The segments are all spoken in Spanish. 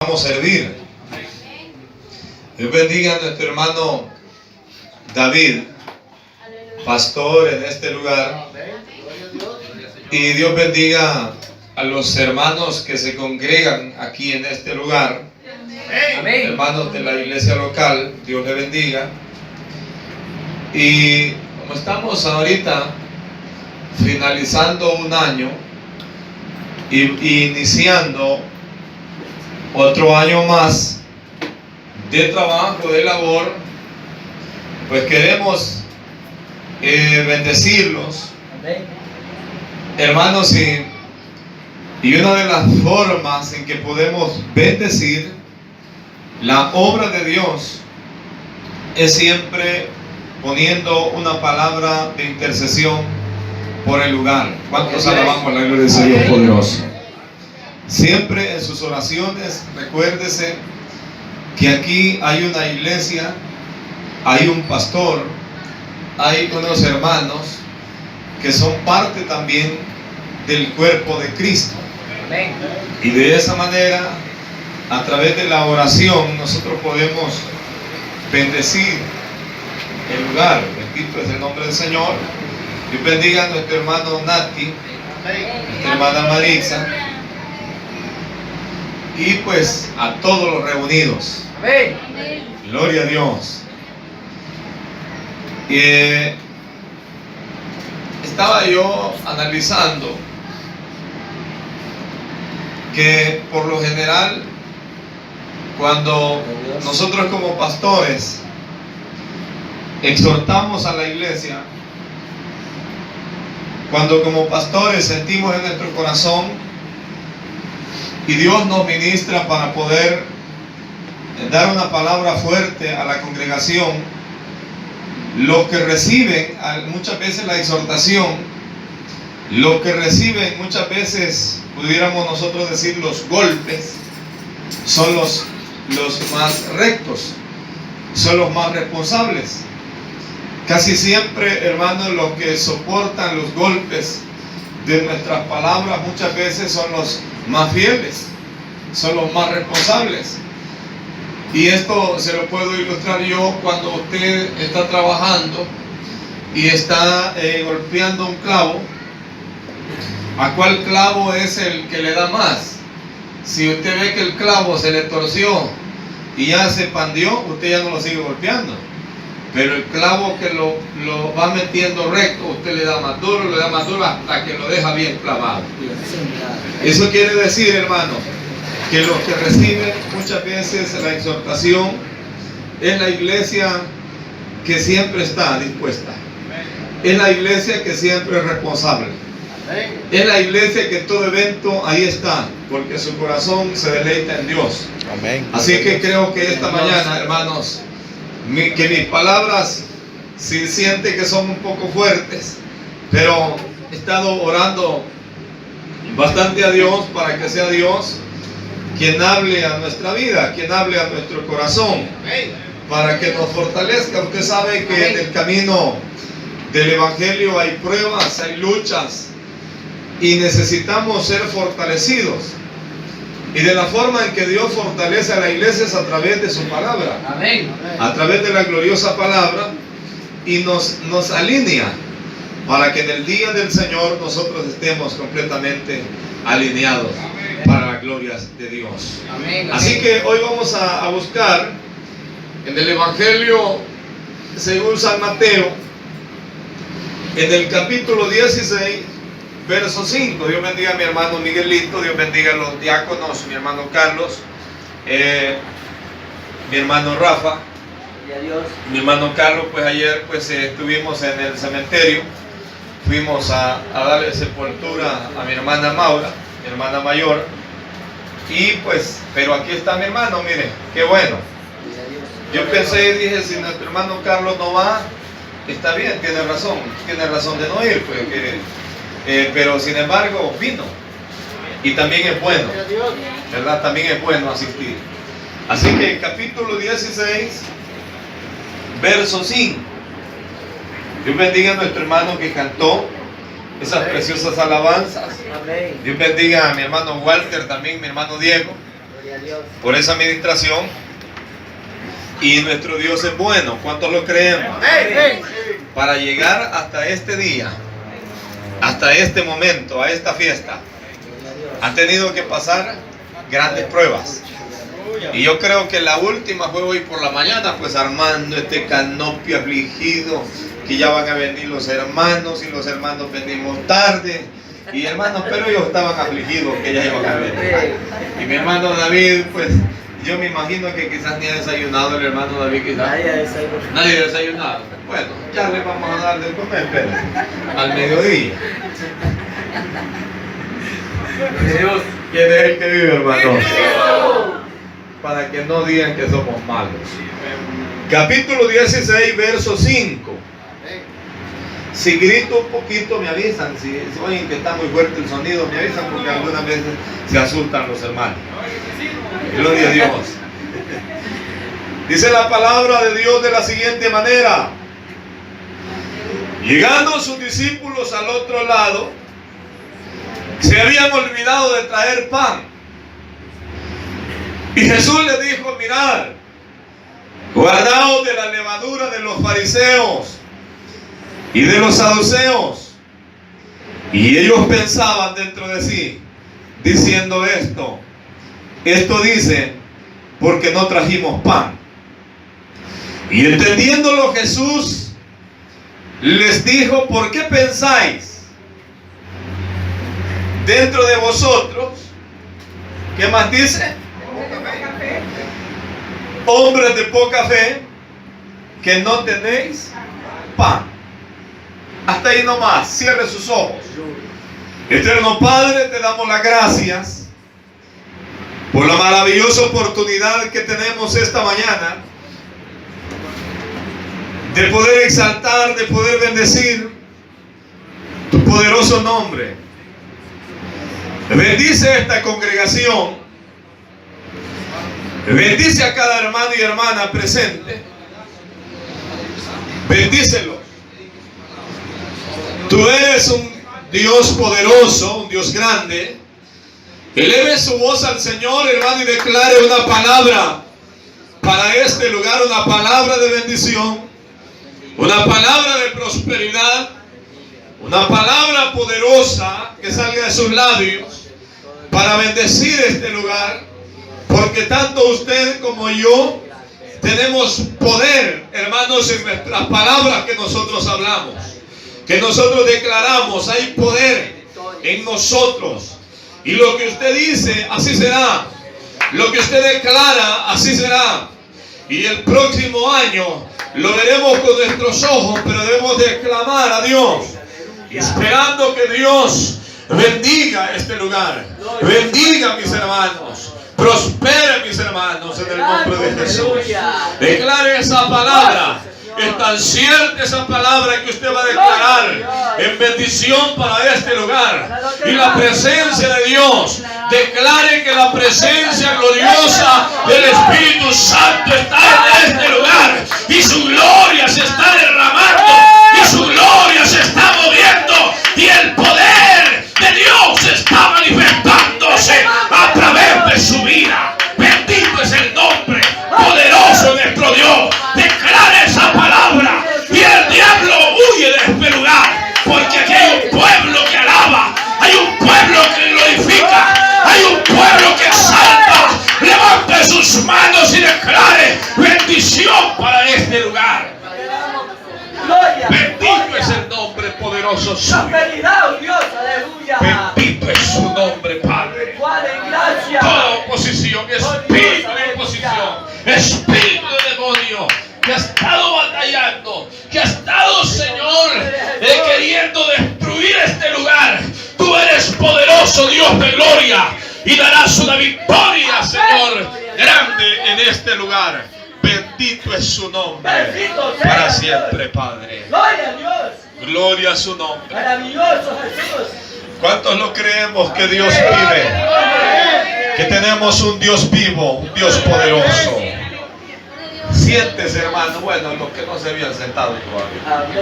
Vamos a servir. Dios bendiga a nuestro hermano David, pastor en este lugar. Y Dios bendiga a los hermanos que se congregan aquí en este lugar. Amén. Hermanos de la iglesia local, Dios les bendiga. Y como estamos ahorita finalizando un año y iniciando otro año más de trabajo, de labor, pues queremos bendecirlos, hermanos, y una de las formas en que podemos bendecir la obra de Dios es siempre poniendo una palabra de intercesión por el lugar. ¿Cuántos alabamos la gloria del Dios poderoso? Siempre en sus oraciones recuérdese que aquí hay una iglesia, hay un pastor, hay unos hermanos que son parte también del cuerpo de Cristo. Y de esa manera, a través de la oración, nosotros podemos bendecir el lugar. Bendito es el nombre del Señor. Dios bendiga a nuestro hermano Nati, nuestra hermana Marisa, y pues a todos los reunidos. Amén. Gloria a Dios. Estaba yo analizando que por lo general, cuando nosotros como pastores exhortamos a la iglesia, cuando como pastores sentimos en nuestro corazón y Dios nos ministra para poder dar una palabra fuerte a la congregación, los que reciben muchas veces la exhortación, los que reciben muchas veces, pudiéramos nosotros decir, los golpes, son los más rectos, son los más responsables. Casi siempre, hermanos, los que soportan los golpes de nuestras palabras muchas veces son los más fieles, son los más responsables. Y esto se lo puedo ilustrar yo cuando usted está trabajando y está golpeando un clavo. ¿A cuál clavo es el que le da más? Si usted ve que el clavo se le torció y ya se pandió, usted ya no lo sigue golpeando. Pero el clavo que lo va metiendo recto, usted le da más duro hasta que lo deja bien clavado. Eso quiere decir, hermano, que los que reciben muchas veces la exhortación es la iglesia que siempre está dispuesta. Es la iglesia que siempre es responsable. Es la iglesia que en todo evento ahí está, porque su corazón se deleita en Dios. Así que creo que esta mañana, hermanos, que mis palabras, si siente que son un poco fuertes, pero he estado orando bastante a Dios para que sea Dios quien hable a nuestra vida, quien hable a nuestro corazón, para que nos fortalezca. Usted sabe que en el camino del Evangelio hay pruebas, hay luchas, y necesitamos ser fortalecidos. Y de la forma en que Dios fortalece a la iglesia es a través de su palabra. Amén. A través de la gloriosa palabra, y nos alinea para que en el día del Señor nosotros estemos completamente alineados para la gloria de Dios. Amén. Así que hoy vamos a buscar en el Evangelio según San Mateo, en el capítulo 16, verso 5. Dios bendiga a mi hermano Miguelito, Dios bendiga a los diáconos, mi hermano Carlos, mi hermano Rafa, mi hermano Carlos. Pues ayer pues estuvimos en el cementerio, fuimos a darle sepultura a mi hermana Maura, mi hermana mayor, y pues, pero aquí está mi hermano, mire, qué bueno. Yo pensé y dije, si nuestro hermano Carlos no va, está bien, tiene razón de no ir, pues, pero sin embargo vino, y también es bueno, ¿verdad? También es bueno asistir. Así que capítulo 16, verso 5. Dios bendiga a nuestro hermano que cantó esas preciosas alabanzas. Dios bendiga a mi hermano Walter, también mi hermano Diego. por esa administración. Y nuestro Dios es bueno. ¿Cuántos lo creemos? Para llegar hasta este día, hasta este momento, a esta fiesta, han tenido que pasar grandes pruebas. Y yo creo que la última fue hoy por la mañana, pues armando este canopio afligido, que ya van a venir los hermanos, y los hermanos venimos tarde. Y hermanos, pero ellos estaban afligidos que ya iban a venir. Y mi hermano David, pues yo me imagino que quizás ni ha desayunado el hermano David, quizás. Nadie ha desayunado. Bueno, ya le vamos a dar de comer, pero al mediodía. ¿Quién es el que vive, hermano? Para que no digan que somos malos. Capítulo 16, verso 5. Si grito un poquito me avisan. Si oyen que está muy fuerte el sonido me avisan, porque algunas veces se asustan los hermanos. Gloria a Dios. Dice la palabra de Dios de la siguiente manera: llegando sus discípulos al otro lado, se habían olvidado de traer pan. Y Jesús les dijo: mirad, guardaos de la levadura de los fariseos y de los saduceos. Y ellos pensaban dentro de sí, diciendo esto dice, porque no trajimos pan. Y entendiéndolo Jesús les dijo: ¿por qué pensáis dentro de vosotros? ¿Qué más dice? Hombres de poca fe, que no tenéis pan. Hasta ahí nomás, cierre sus ojos. Eterno Padre, te damos las gracias por la maravillosa oportunidad que tenemos esta mañana de poder exaltar, de poder bendecir tu poderoso nombre. Bendice esta congregación, bendice a cada hermano y hermana presente, bendícelo. Tú eres un Dios poderoso, un Dios grande. Eleve su voz al Señor, hermano, y declare una palabra para este lugar, una palabra de bendición, una palabra de prosperidad, una palabra poderosa que salga de sus labios para bendecir este lugar, porque tanto usted como yo tenemos poder, hermanos, en nuestras palabras que nosotros hablamos, que nosotros declaramos. Hay poder en nosotros. Y lo que usted dice, así será. Lo que usted declara, así será. Y el próximo año lo veremos con nuestros ojos, pero debemos de clamar a Dios, esperando que Dios bendiga este lugar, bendiga a mis hermanos, prospere a mis hermanos en el nombre de Jesús. Declare esa palabra. Es tan cierta esa palabra que usted va a declarar en bendición para este lugar. Y la presencia de Dios, declare que la presencia gloriosa del Espíritu Santo está en este lugar. Y su gloria se está derramando. Y su gloria se está moviendo. Y el poder de Dios está manifestándose a través de su vida. Bendito es el nombre poderoso de nuestro Dios. Declare esa palabra y el diablo huye de este lugar, porque aquí hay un pueblo que alaba, hay un pueblo que glorifica, hay un pueblo que exalta. Levante sus manos y declare bendición para este lugar. Bendito es el nombre poderoso suyo. Bendito es su nombre, Padre. Toda oposición, espíritu de oposición, espíritu de demonio que ha estado batallando, que ha estado, Señor, queriendo destruir este lugar. Tú eres poderoso, Dios de gloria, y darás una victoria, Señor, grande en este lugar. Bendito es su nombre para siempre, Padre. Gloria a su nombre. Maravilloso Jesús. ¿Cuántos lo creemos que Dios vive? Que tenemos un Dios vivo, un Dios poderoso. Siéntese, hermano. Bueno, los que no se habían sentado todavía.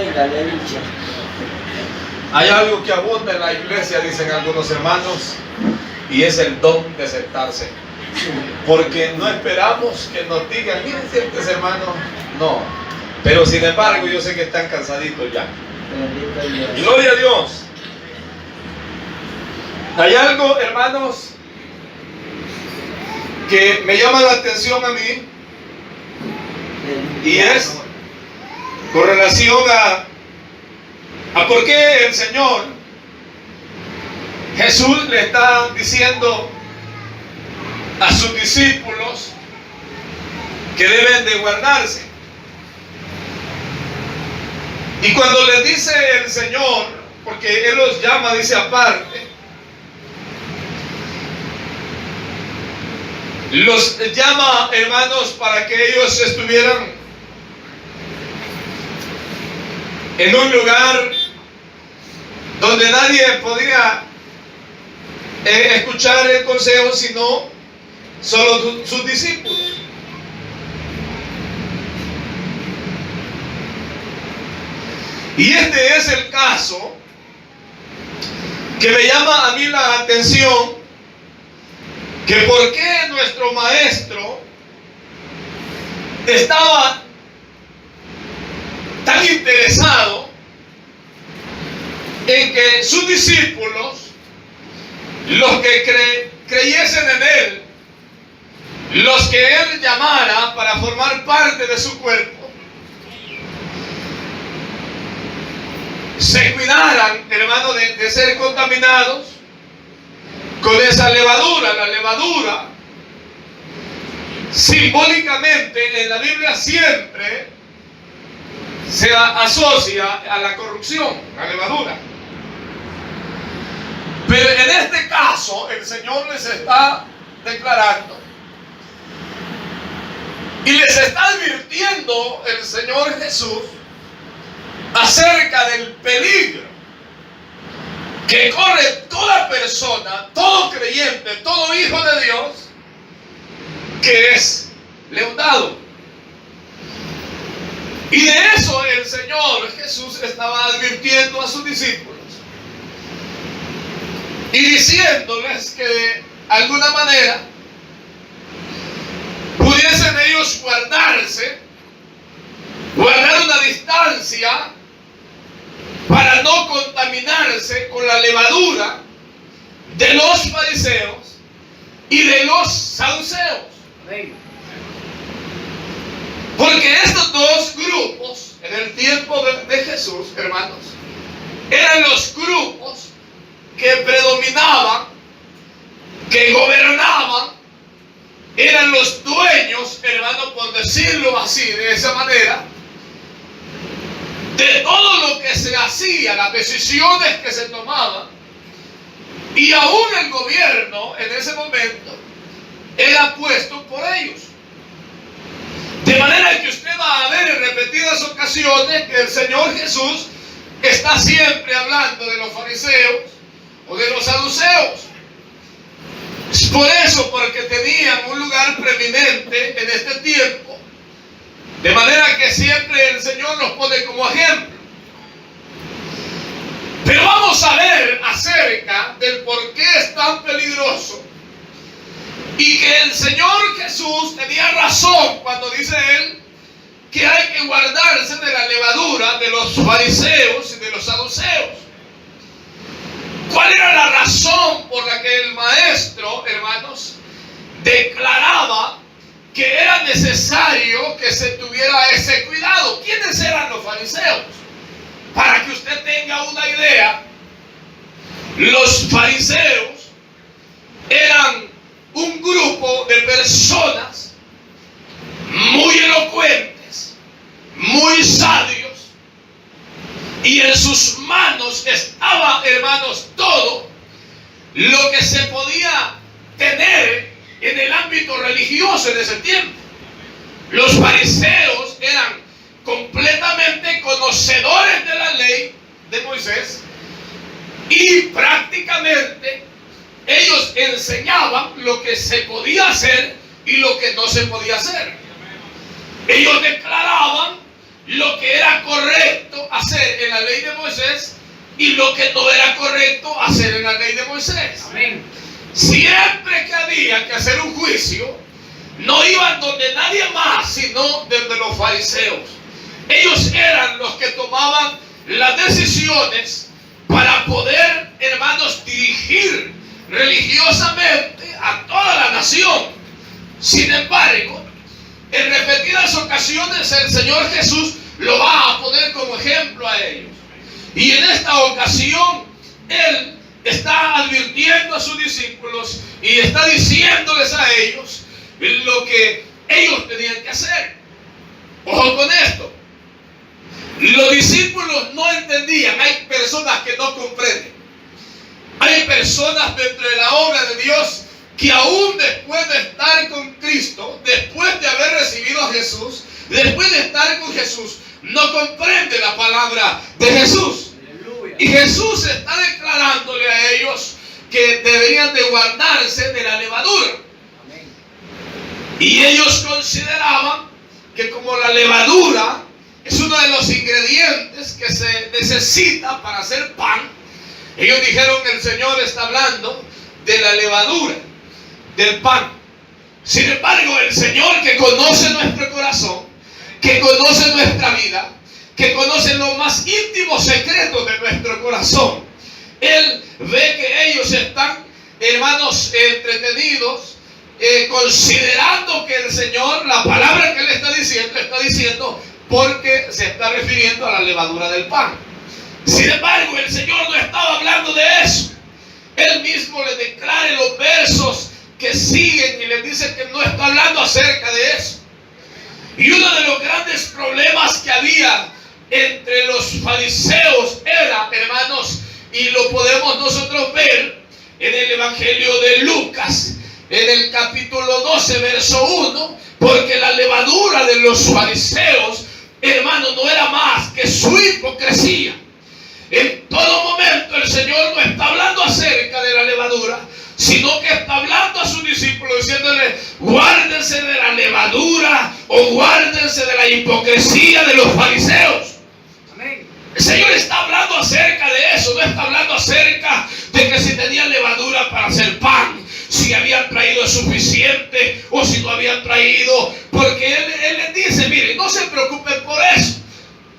Hay algo que abunda en la iglesia, dicen algunos hermanos, y es el don de sentarse. Porque no esperamos que nos digan, miren ciertos hermanos, no. Pero sin embargo yo sé que están cansaditos ya. Gloria a Dios. Hay algo, hermanos, que me llama la atención a mí, y es con relación a por qué el Señor Jesús le está diciendo a sus discípulos que deben de guardarse. Y cuando les dice el Señor, porque Él los llama, dice aparte, los llama, hermanos, para que ellos estuvieran en un lugar donde nadie podría escuchar el consejo, sino solo sus discípulos. Y este es el caso que me llama a mí la atención, que por qué nuestro maestro estaba tan interesado en que sus discípulos, los que creyesen en Él, los que Él llamara para formar parte de su cuerpo, se cuidaran, hermano, de ser contaminados con esa levadura. La levadura, simbólicamente, en la Biblia siempre se asocia a la corrupción, la levadura. Pero en este caso, el Señor les está declarando y les está advirtiendo el Señor Jesús acerca del peligro que corre toda persona, todo creyente, todo hijo de Dios que es leudado. Y de eso el Señor Jesús estaba advirtiendo a sus discípulos y diciéndoles que de alguna manera pudiesen ellos guardar una distancia para no contaminarse con la levadura de los fariseos y de los saduceos. Porque estos dos grupos, en el tiempo de Jesús, hermanos, eran los grupos que predominaban, que gobernaban, eran los dueños, hermano, por decirlo así, de esa manera, de todo lo que se hacía, las decisiones que se tomaban, y aún el gobierno en ese momento era puesto por ellos. De manera que usted va a ver en repetidas ocasiones que el Señor Jesús está siempre hablando de los fariseos o de los saduceos. Es por eso, porque tenían un lugar preeminente en este tiempo. De manera que siempre el Señor los pone como ejemplo. Pero vamos a ver acerca del por qué es tan peligroso. Y que el Señor Jesús tenía razón cuando dice Él que hay que guardarse de la levadura de los fariseos y de los saduceos. ¿Cuál era la razón por la que el maestro, hermanos, declaraba que era necesario que se tuviera ese cuidado? ¿Quiénes eran los fariseos? Para que usted tenga una idea, los fariseos eran un grupo de personas muy elocuentes, muy sabios, y en sus manos estaba, hermanos, todo lo que se podía tener en el ámbito religioso en ese tiempo. Los fariseos eran completamente conocedores de la ley de Moisés y prácticamente ellos enseñaban lo que se podía hacer y lo que no se podía hacer. Ellos declaraban lo que era correcto hacer en la ley de Moisés y lo que no era correcto hacer en la ley de Moisés. Amén. Siempre que había que hacer un juicio, no iban donde nadie más, sino donde los fariseos. Ellos eran los que tomaban las decisiones para poder, hermanos, dirigir religiosamente a toda la nación. Sin embargo, en repetidas ocasiones el Señor Jesús lo va a poner como ejemplo a ellos. Y en esta ocasión Él está advirtiendo a sus discípulos y está diciéndoles a ellos lo que ellos tenían que hacer. Ojo con esto. Los discípulos no entendían. Hay personas que no comprenden. Hay personas dentro de la obra de Dios que aún después de estar con Cristo, después de haber recibido a Jesús, después de estar con Jesús, no comprende la palabra de Jesús. Aleluya. Y Jesús está declarándole a ellos que deberían de guardarse de la levadura. Amén. Y ellos consideraban que como la levadura es uno de los ingredientes que se necesita para hacer pan, ellos dijeron que el Señor está hablando de la levadura del pan. Sin embargo, el Señor, que conoce nuestro corazón, que conoce nuestra vida, que conoce los más íntimos secretos de nuestro corazón, Él ve que ellos están, hermanos, entretenidos, considerando que el Señor, la palabra que Él está diciendo porque se está refiriendo a la levadura del pan. Sin embargo, el Señor no estaba hablando de eso. Él mismo les declara en los versos que siguen y les dice que no está hablando acerca de eso. Y uno de los grandes problemas que había entre los fariseos era, hermanos, y lo podemos nosotros ver en el Evangelio de Lucas, en el capítulo 12, verso 1, porque la levadura de los fariseos, hermanos, no era más que su hipocresía. En todo momento el Señor no está hablando acerca de la levadura, sino que está hablando a sus discípulos diciéndole: guárdense de la levadura o guárdense de la hipocresía de los fariseos. Amén. El Señor está hablando acerca de eso, no está hablando acerca de que si tenían levadura para hacer pan, si habían traído suficiente o si no habían traído, porque Él les dice: miren, no se preocupen por eso.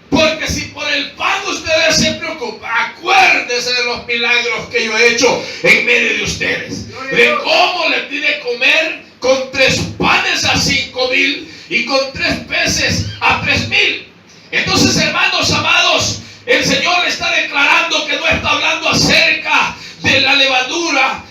Porque si por el pan ustedes se preocupan, acuérdense de los milagros que yo he hecho en medio de ustedes. De cómo les di de comer con 3 panes a 5,000 y con 3 peces a 3,000. Entonces, hermanos amados, el Señor está declarando que no está hablando acerca de la levadura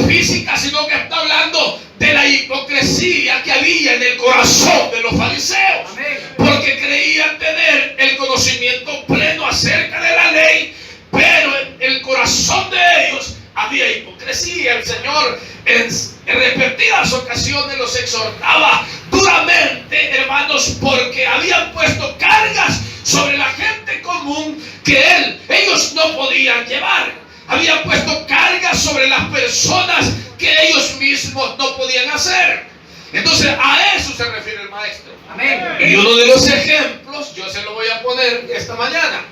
física, sino que está hablando de la hipocresía que había en el corazón de los fariseos. Amén. Porque creían tener el conocimiento pleno acerca de la ley, pero en el corazón de ellos había hipocresía. El Señor en repetidas ocasiones los exhortaba duramente, hermanos, porque habían puesto cargas sobre la gente común que ellos no podían llevar. Habían puesto cargas sobre las personas que ellos mismos no podían hacer. Entonces a eso se refiere el maestro. Amén. Y uno de los ejemplos yo se lo voy a poner esta mañana.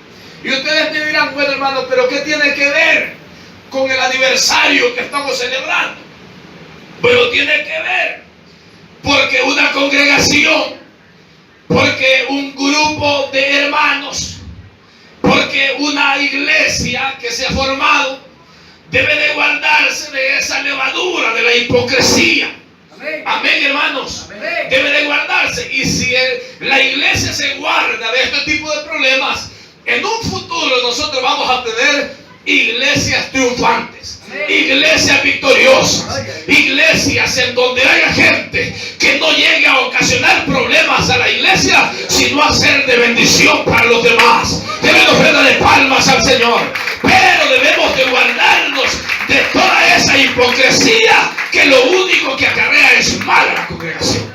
Y ustedes me dirán: bueno, hermano, pero ¿qué tiene que ver con el aniversario que estamos celebrando? Pero tiene que ver, porque una congregación, porque un grupo de hermanos, porque una iglesia que se ha formado debe de guardarse de esa levadura, de la hipocresía. Amén, amén, hermanos. Amén. Debe de guardarse. Y si la iglesia se guarda de este tipo de problemas, en un futuro nosotros vamos a tener iglesias triunfantes, iglesias victoriosas, iglesias en donde haya gente que no llegue a ocasionar problemas a la iglesia, sino a ser de bendición para los demás. Debemos ofrendarle palmas al Señor, pero debemos de guardarnos de toda esa hipocresía que lo único que acarrea es mal a la congregación.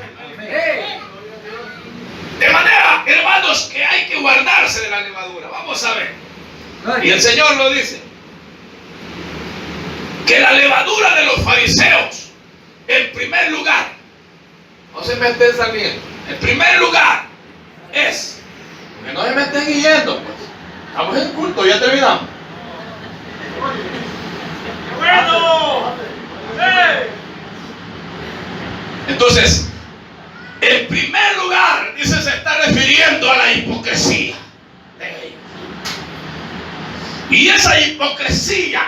De manera, hermanos, que hay que guardarse de la levadura. Vamos a ver. Y el Señor lo dice, que la levadura de los fariseos, en primer lugar, no se me estén saliendo, en primer lugar es, que no se me estén guiando, pues estamos en culto, ya terminamos. ¡Bueno! Entonces, en primer lugar, dice, se está refiriendo a la hipocresía de ellos. Y esa hipocresía,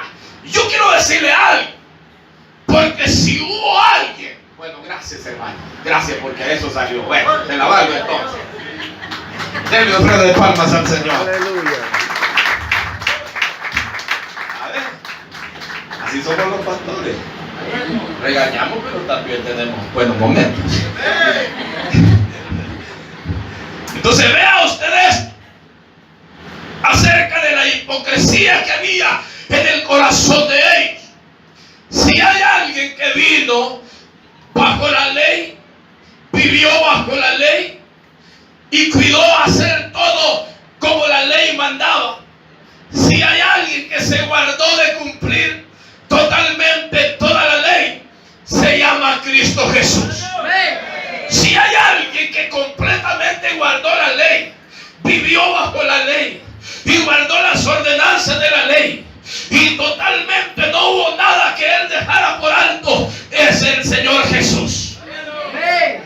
yo quiero decirle algo, porque si hubo alguien, bueno, gracias hermano, gracias porque eso salió, bueno, te la valgo entonces. Denle ofrenda de palmas al Señor. Aleluya. A ver, así somos los pastores. Regañamos, pero también tenemos buenos momentos. Entonces vean ustedes acerca de la hipocresía que había en el corazón de ellos. Si hay alguien que vino bajo la ley, vivió bajo la ley y cuidó hacer todo como la ley mandaba, si hay alguien que se guardó de cumplir totalmente toda la ley, se llama Cristo Jesús. Si hay alguien que completamente guardó la ley, vivió bajo la ley y guardó las ordenanzas de la ley, y totalmente no hubo nada que él dejara por alto, es el Señor Jesús.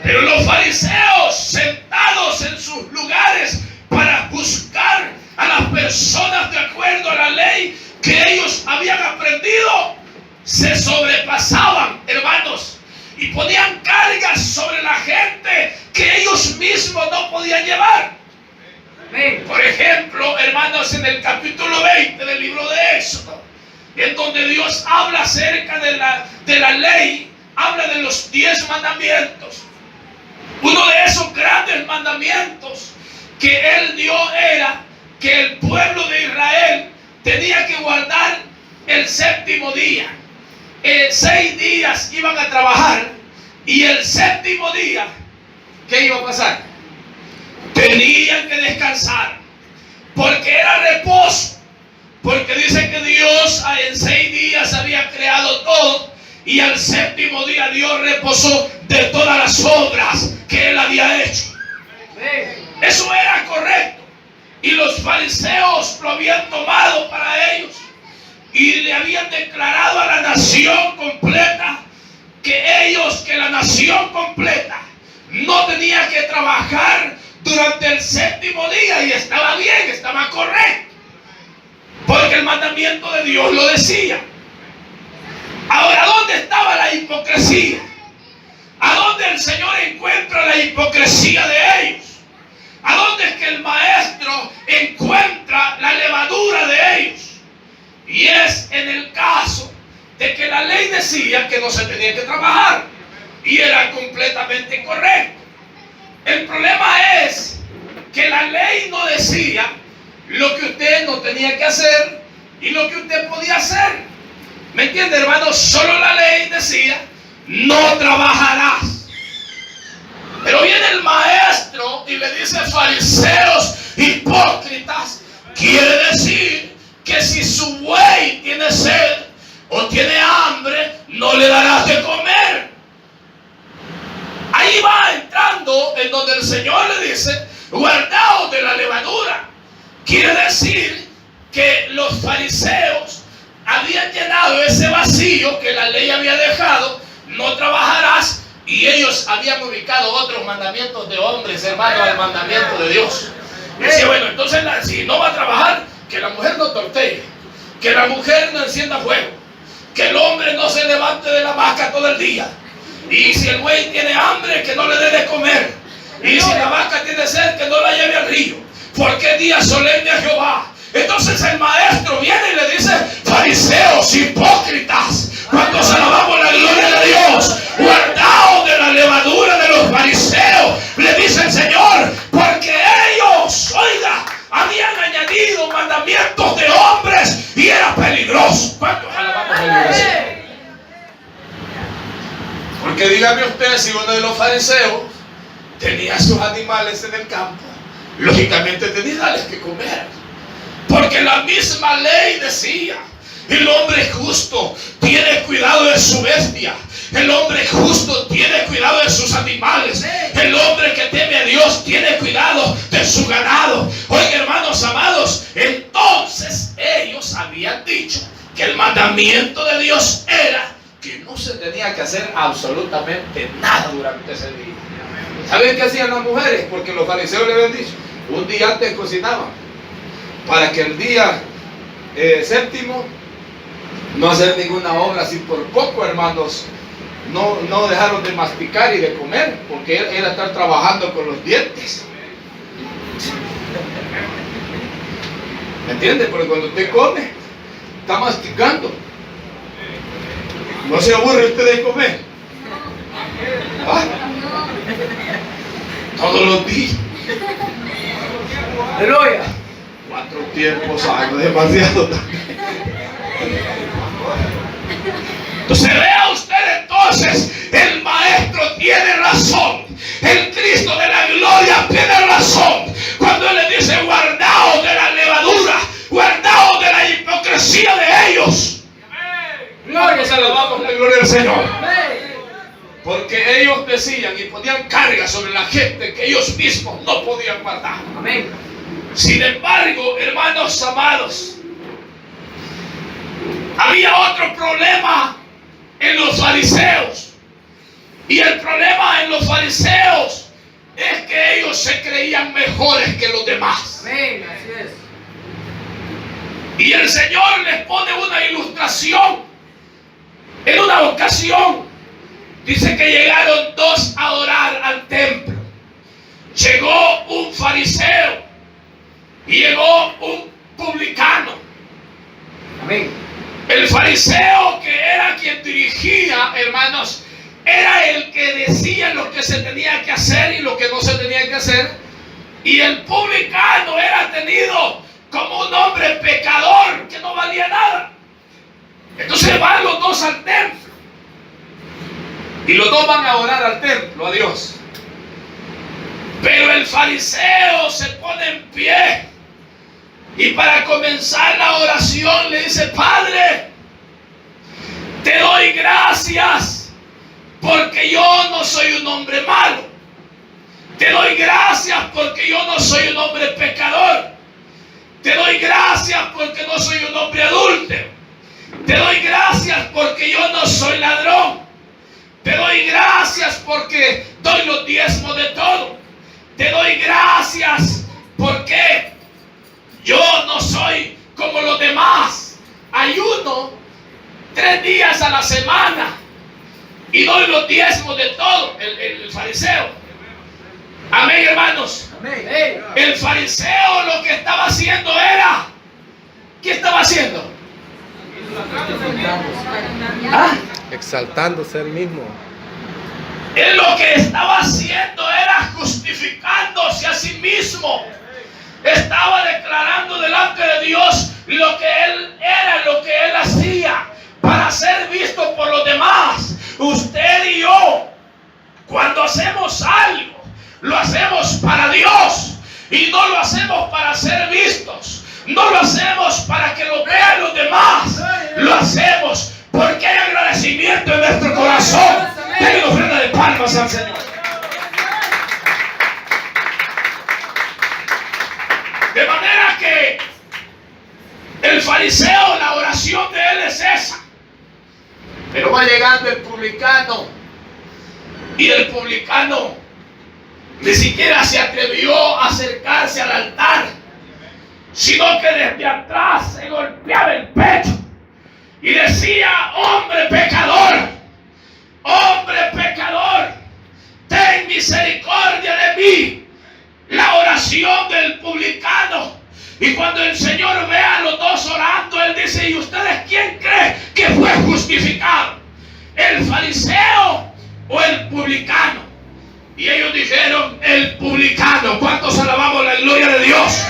Pero los fariseos, sentados en sus lugares para buscar a las personas de acuerdo a la ley que ellos habían aprendido, se sobrepasaban, hermanos, y ponían cargas sobre la gente que ellos mismos no podían llevar. Por ejemplo, hermanos, en el capítulo 20 del libro de Éxodo, en donde Dios habla acerca de la ley, habla de los 10 mandamientos. Uno de esos grandes mandamientos que Él dio era que el pueblo de Israel tenía que guardar el séptimo día. 6 días iban a trabajar y el séptimo día, ¿qué iba a pasar? Tenían que descansar, porque era reposo, porque dice que Dios en 6 días había creado todo y al séptimo día Dios reposó de todas las obras que Él había hecho. Eso era correcto y los fariseos lo habían tomado para ellos y le habían declarado a la nación completa que la nación completa no tenía que trabajar durante el séptimo día, y estaba bien, estaba correcto, porque el mandamiento de Dios lo decía. Ahora, ¿dónde estaba la hipocresía? ¿A dónde el Señor encuentra la hipocresía de ellos? ¿A dónde es que el maestro encuentra la levadura de ellos? Y es en el caso de que la ley decía que no se tenía que trabajar y era completamente correcto. El problema es que la ley no decía lo que usted no tenía que hacer y lo que usted podía hacer. ¿Me entiende, hermano? Solo la ley decía, no trabajarás. Pero viene el maestro y le dice, fariseos hipócritas, quiere decir que si su buey tiene sed o tiene hambre, no le darás de comer. Ahí va entrando en donde el Señor le dice, guardaos de la levadura. Quiere decir que los fariseos habían llenado ese vacío que la ley había dejado, no trabajarás, y ellos habían ubicado otros mandamientos de hombres, hermanos, al mandamiento de Dios. Decía, bueno, entonces si no va a trabajar, que la mujer no tortee, que la mujer no encienda fuego, que el hombre no se levante de la vaca todo el día, y si el buey tiene hambre, que no le dé de comer, y si la vaca tiene sed, que no la lleve al río, porque es día solemne a Jehová. Entonces el maestro viene y le dice, fariseos hipócritas, cuando alabamos la gloria de Dios, guardaos de la levadura de los fariseos, le dice el Señor, porque ellos, oiga, habían añadido mandamientos de hombres y era peligroso. ¿Cuántos alabamos la gloria? Porque dígame usted, si uno de los fariseos tenía sus animales en el campo, lógicamente tenía que darles que comer. Porque la misma ley decía, el hombre justo tiene cuidado de su bestia, el hombre justo tiene cuidado de sus animales, el hombre que teme a Dios tiene cuidado de su ganado. Oiga, hermanos amados, entonces ellos habían dicho que el mandamiento de Dios era que que no se tenía que hacer absolutamente nada durante ese día. ¿Saben qué hacían las mujeres? Porque los fariseos le habían dicho, un día antes cocinaban, para que el día séptimo no hacer ninguna obra. Así por poco, hermanos, no dejaron de masticar y de comer, porque era estar trabajando con los dientes. ¿Me entiende? Porque cuando usted come, está masticando. ¿No se aburre usted de comer? ¿Ah? Todos los días. Aleluya. 4 tiempos algo demasiado también. Entonces vea usted, entonces el maestro tiene razón, el Cristo de la gloria tiene razón cuando él le dice: guardaos de la levadura, guardaos de la hipocresía de ellos. Gloria, alabamos la gloria del Señor. Porque ellos decían y ponían carga sobre la gente que ellos mismos no podían guardar. Amén. Sin embargo, hermanos amados, había otro problema en los fariseos. Y el problema en los fariseos es que ellos se creían mejores que los demás. Amén, así es. Y el Señor les pone una ilustración. En una ocasión, dice que llegaron 2 a orar al templo. Llegó un fariseo y llegó un publicano. Amén. El fariseo, que era quien dirigía, hermanos, era el que decía lo que se tenía que hacer y lo que no se tenía que hacer. Y el publicano era tenido como un hombre pecador que no valía nada. Entonces van los 2 al templo. Y los 2 van a orar al templo, a Dios. Pero el fariseo se pone en pie. Y para comenzar la oración le dice: Padre, te doy gracias porque yo no soy un hombre malo. Te doy gracias porque yo no soy un hombre pecador. Te doy gracias porque no soy un hombre adúltero. Te doy gracias porque yo no soy ladrón. Te doy gracias porque doy los diezmos de todo. Te doy gracias porque yo no soy como los demás. Ayuno 3 días a la semana y doy los diezmos de todo. El fariseo. Amén, hermanos. Amén. El fariseo lo que estaba haciendo era, ¿qué estaba haciendo? ¿Ah? Exaltándose él mismo. Él lo que estaba haciendo era justificándose a sí mismo. Estaba declarando delante de Dios lo que él era, lo que él hacía, para ser visto por los demás. Usted y yo, cuando hacemos algo, lo hacemos para Dios y no lo hacemos para ser vistos. No lo hacemos para que lo vean los demás. Lo hacemos porque hay agradecimiento en nuestro corazón. Denle una ofrenda de palmas al Señor. De manera que el fariseo, la oración de él es esa. Pero va llegando el publicano. Y el publicano ni siquiera se atrevió a acercarse al altar, sino que desde atrás se golpeaba el pecho y decía: hombre pecador, ten misericordia de mí. La oración del publicano. Y cuando el Señor ve a los 2 orando, él dice: ¿y ustedes quién cree que fue justificado? ¿El fariseo o el publicano? Y ellos dijeron: el publicano. ¿Cuántos alabamos la gloria de Dios?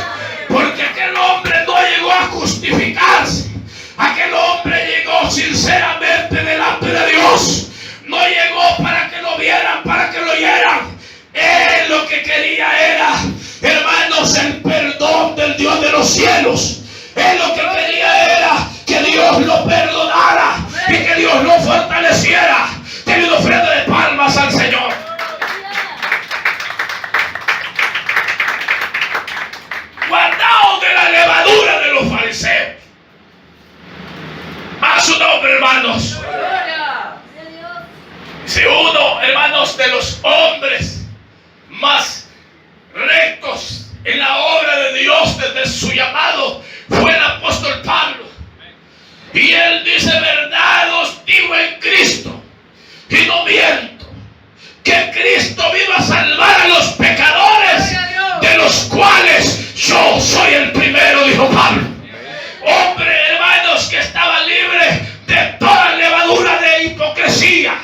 Porque aquel hombre no llegó a justificarse. Aquel hombre llegó sinceramente delante de Dios. No llegó para que lo vieran, para que lo oyeran. Él lo que quería era, hermanos, el perdón del Dios de los cielos. Él lo que quería era que Dios lo perdonara y que Dios lo fortaleciera. Denle una ofrenda de palmas al Señor. Guardaos de la levadura de los fariseos. A su nombre, hermanos. más rectos en la obra de Dios desde su llamado fue el apóstol Pablo. Y él dice: verdad os digo en Cristo, y no miento, que Cristo vino a salvar a los pecadores, de los cuales yo soy el primero, dijo Pablo. Hombre, hermanos, que estaba libre de toda levadura de hipocresía.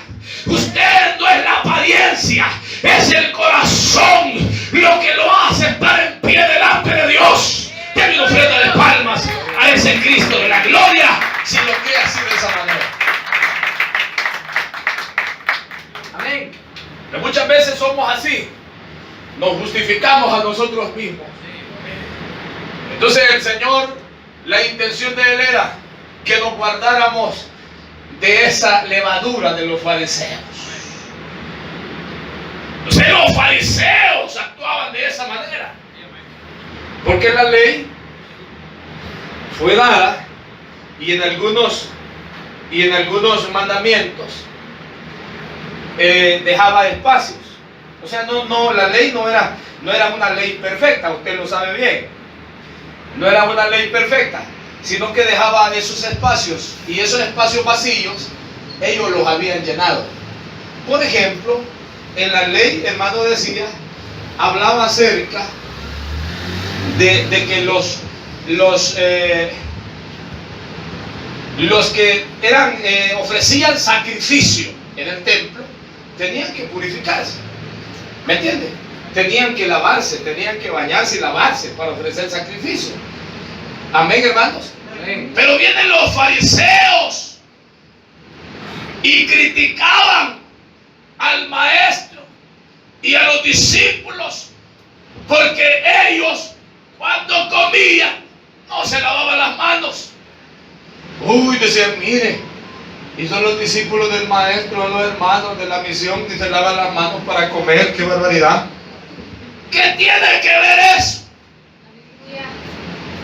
Usted no es la apariencia, es el corazón lo que lo hace estar en pie delante de Dios. Denle una ofrenda de palmas a ese Cristo de la gloria, si lo cree así, de esa manera. Amén. Pero muchas veces somos así, nos justificamos a nosotros mismos. Entonces el Señor, la intención de Él era que nos guardáramos de esa levadura de los fariseos. Entonces los fariseos actuaban de esa manera, porque la ley fue dada y en algunos mandamientos dejaba espacios. O sea, la ley no era una ley perfecta, usted lo sabe bien. No era una ley perfecta, sino que dejaba esos espacios, y esos espacios vacíos ellos los habían llenado. Por ejemplo, en la ley, hermano, decía, hablaba acerca de que los que ofrecían sacrificio en el templo tenían que purificarse. ¿Me entiende? Tenían que lavarse, tenían que bañarse y lavarse para ofrecer sacrificio. Amén, hermanos. Amén. Pero vienen los fariseos y criticaban al maestro y a los discípulos, porque ellos, cuando comían, no se lavaban las manos. Uy, decían: mire, y son los discípulos del maestro, los hermanos de la misión, que se lavan las manos para comer. ¡Qué barbaridad! ¿Qué tiene que ver eso?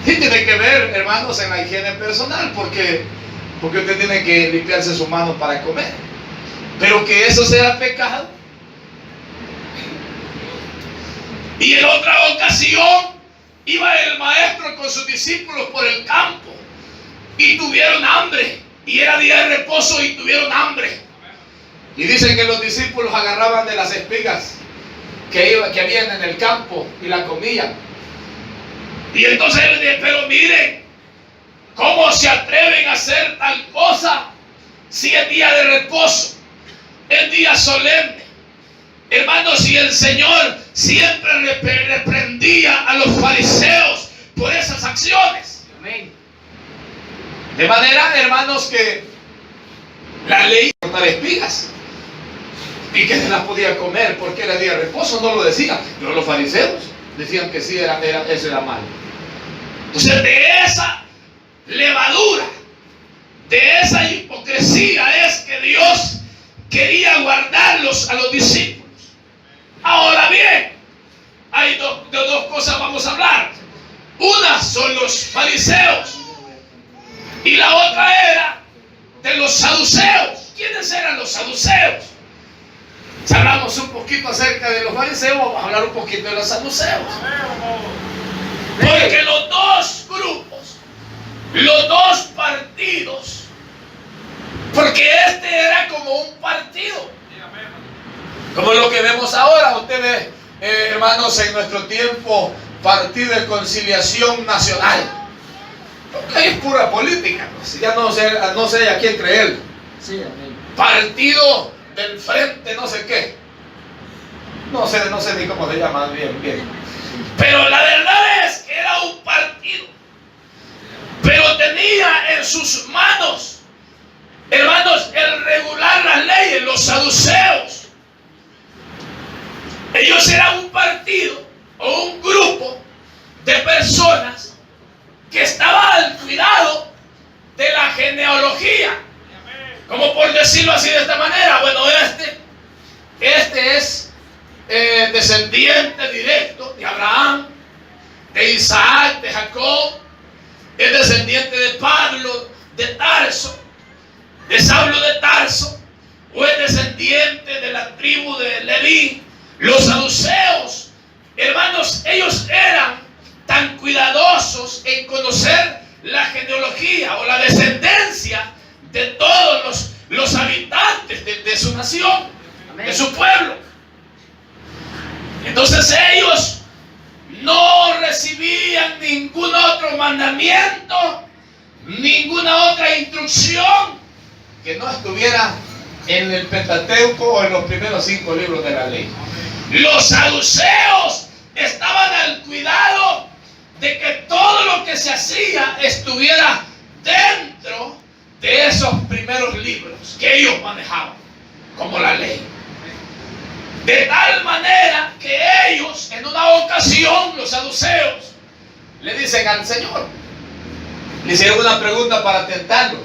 Sí tiene que ver, hermanos, en la higiene personal, porque usted tiene que limpiarse sus manos para comer. Pero que eso sea pecado. Y en otra ocasión iba el maestro con sus discípulos por el campo y tuvieron hambre, y era día de reposo y tuvieron hambre. Y dicen que los discípulos agarraban de las espigas que habían en el campo y la comían. Y entonces él dice: pero miren, ¿cómo se atreven a hacer tal cosa si es día de reposo, es día solemne? Hermanos, y el Señor siempre reprendía a los fariseos por esas acciones. Amén. De manera, hermanos, que la ley cortar espigas y que se las podía comer porque era día de reposo, no lo decía. Pero los fariseos decían que sí, eso era malo. Entonces, de esa levadura, de esa hipocresía, es que Dios quería guardarlos a los discípulos. Ahora bien, hay dos cosas vamos a hablar. Una son los fariseos y la otra era de los saduceos. ¿Quiénes eran los saduceos? Si hablamos un poquito acerca de los fariseos, vamos a hablar un poquito de los saduceos. Porque los dos grupos, los dos partidos, porque este era como un partido, como lo que vemos ahora. Usted ve, hermanos, en nuestro tiempo, Partido de Conciliación Nacional. Porque es pura política, pues. Ya no sé a quién creer. Sí, amén. Partido del Frente, no sé qué. No sé ni cómo se llama bien. Pero la verdad es que era un partido. Pero tenía en sus manos, hermanos, el regular las leyes, los saduceos. Ellos eran un partido o un grupo de personas que estaba al cuidado de la genealogía. Como por decirlo así, de esta manera. Bueno, este es descendiente directo de Abraham, de Isaac, de Jacob. Es descendiente de Pablo de Tarso, de Saulo de Tarso, o es descendiente de la tribu de Leví. Los saduceos ellos eran tan cuidadosos en conocer la genealogía o la descendencia de todos los habitantes de su nación, de su pueblo. Entonces ellos no recibían ningún otro mandamiento, ninguna otra instrucción que no estuviera en el Pentateuco o en los primeros 5 libros de la ley. Los saduceos estaban al cuidado de que todo lo que se hacía estuviera dentro de esos primeros libros que ellos manejaban, como la ley. De tal manera que ellos, en una ocasión, los saduceos, le dicen al Señor, le hicieron una pregunta para tentarlo,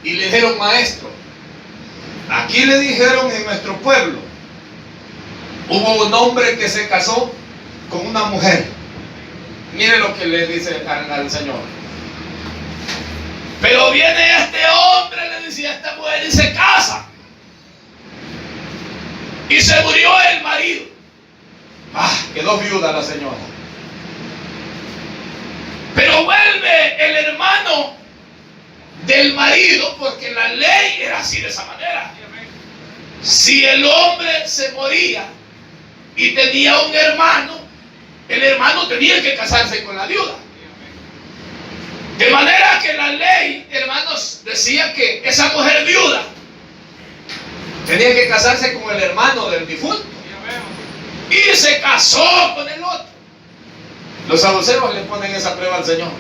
y le dijeron: maestro, aquí le dijeron en nuestro pueblo, hubo un hombre que se casó con una mujer. Mire lo que le dice al Señor. Pero viene este hombre, le decía a esta mujer, y se casa. Y se murió el marido. Quedó viuda la señora. Pero vuelve el hermano del marido, porque la ley era así, de esa manera. Si el hombre se moría y tenía un hermano, el hermano tenía que casarse con la viuda. De manera que la ley, hermanos, decía que esa mujer viuda tenía que casarse con el hermano del difunto. Y se casó con el otro. Los saduceos le ponen esa prueba al Señor.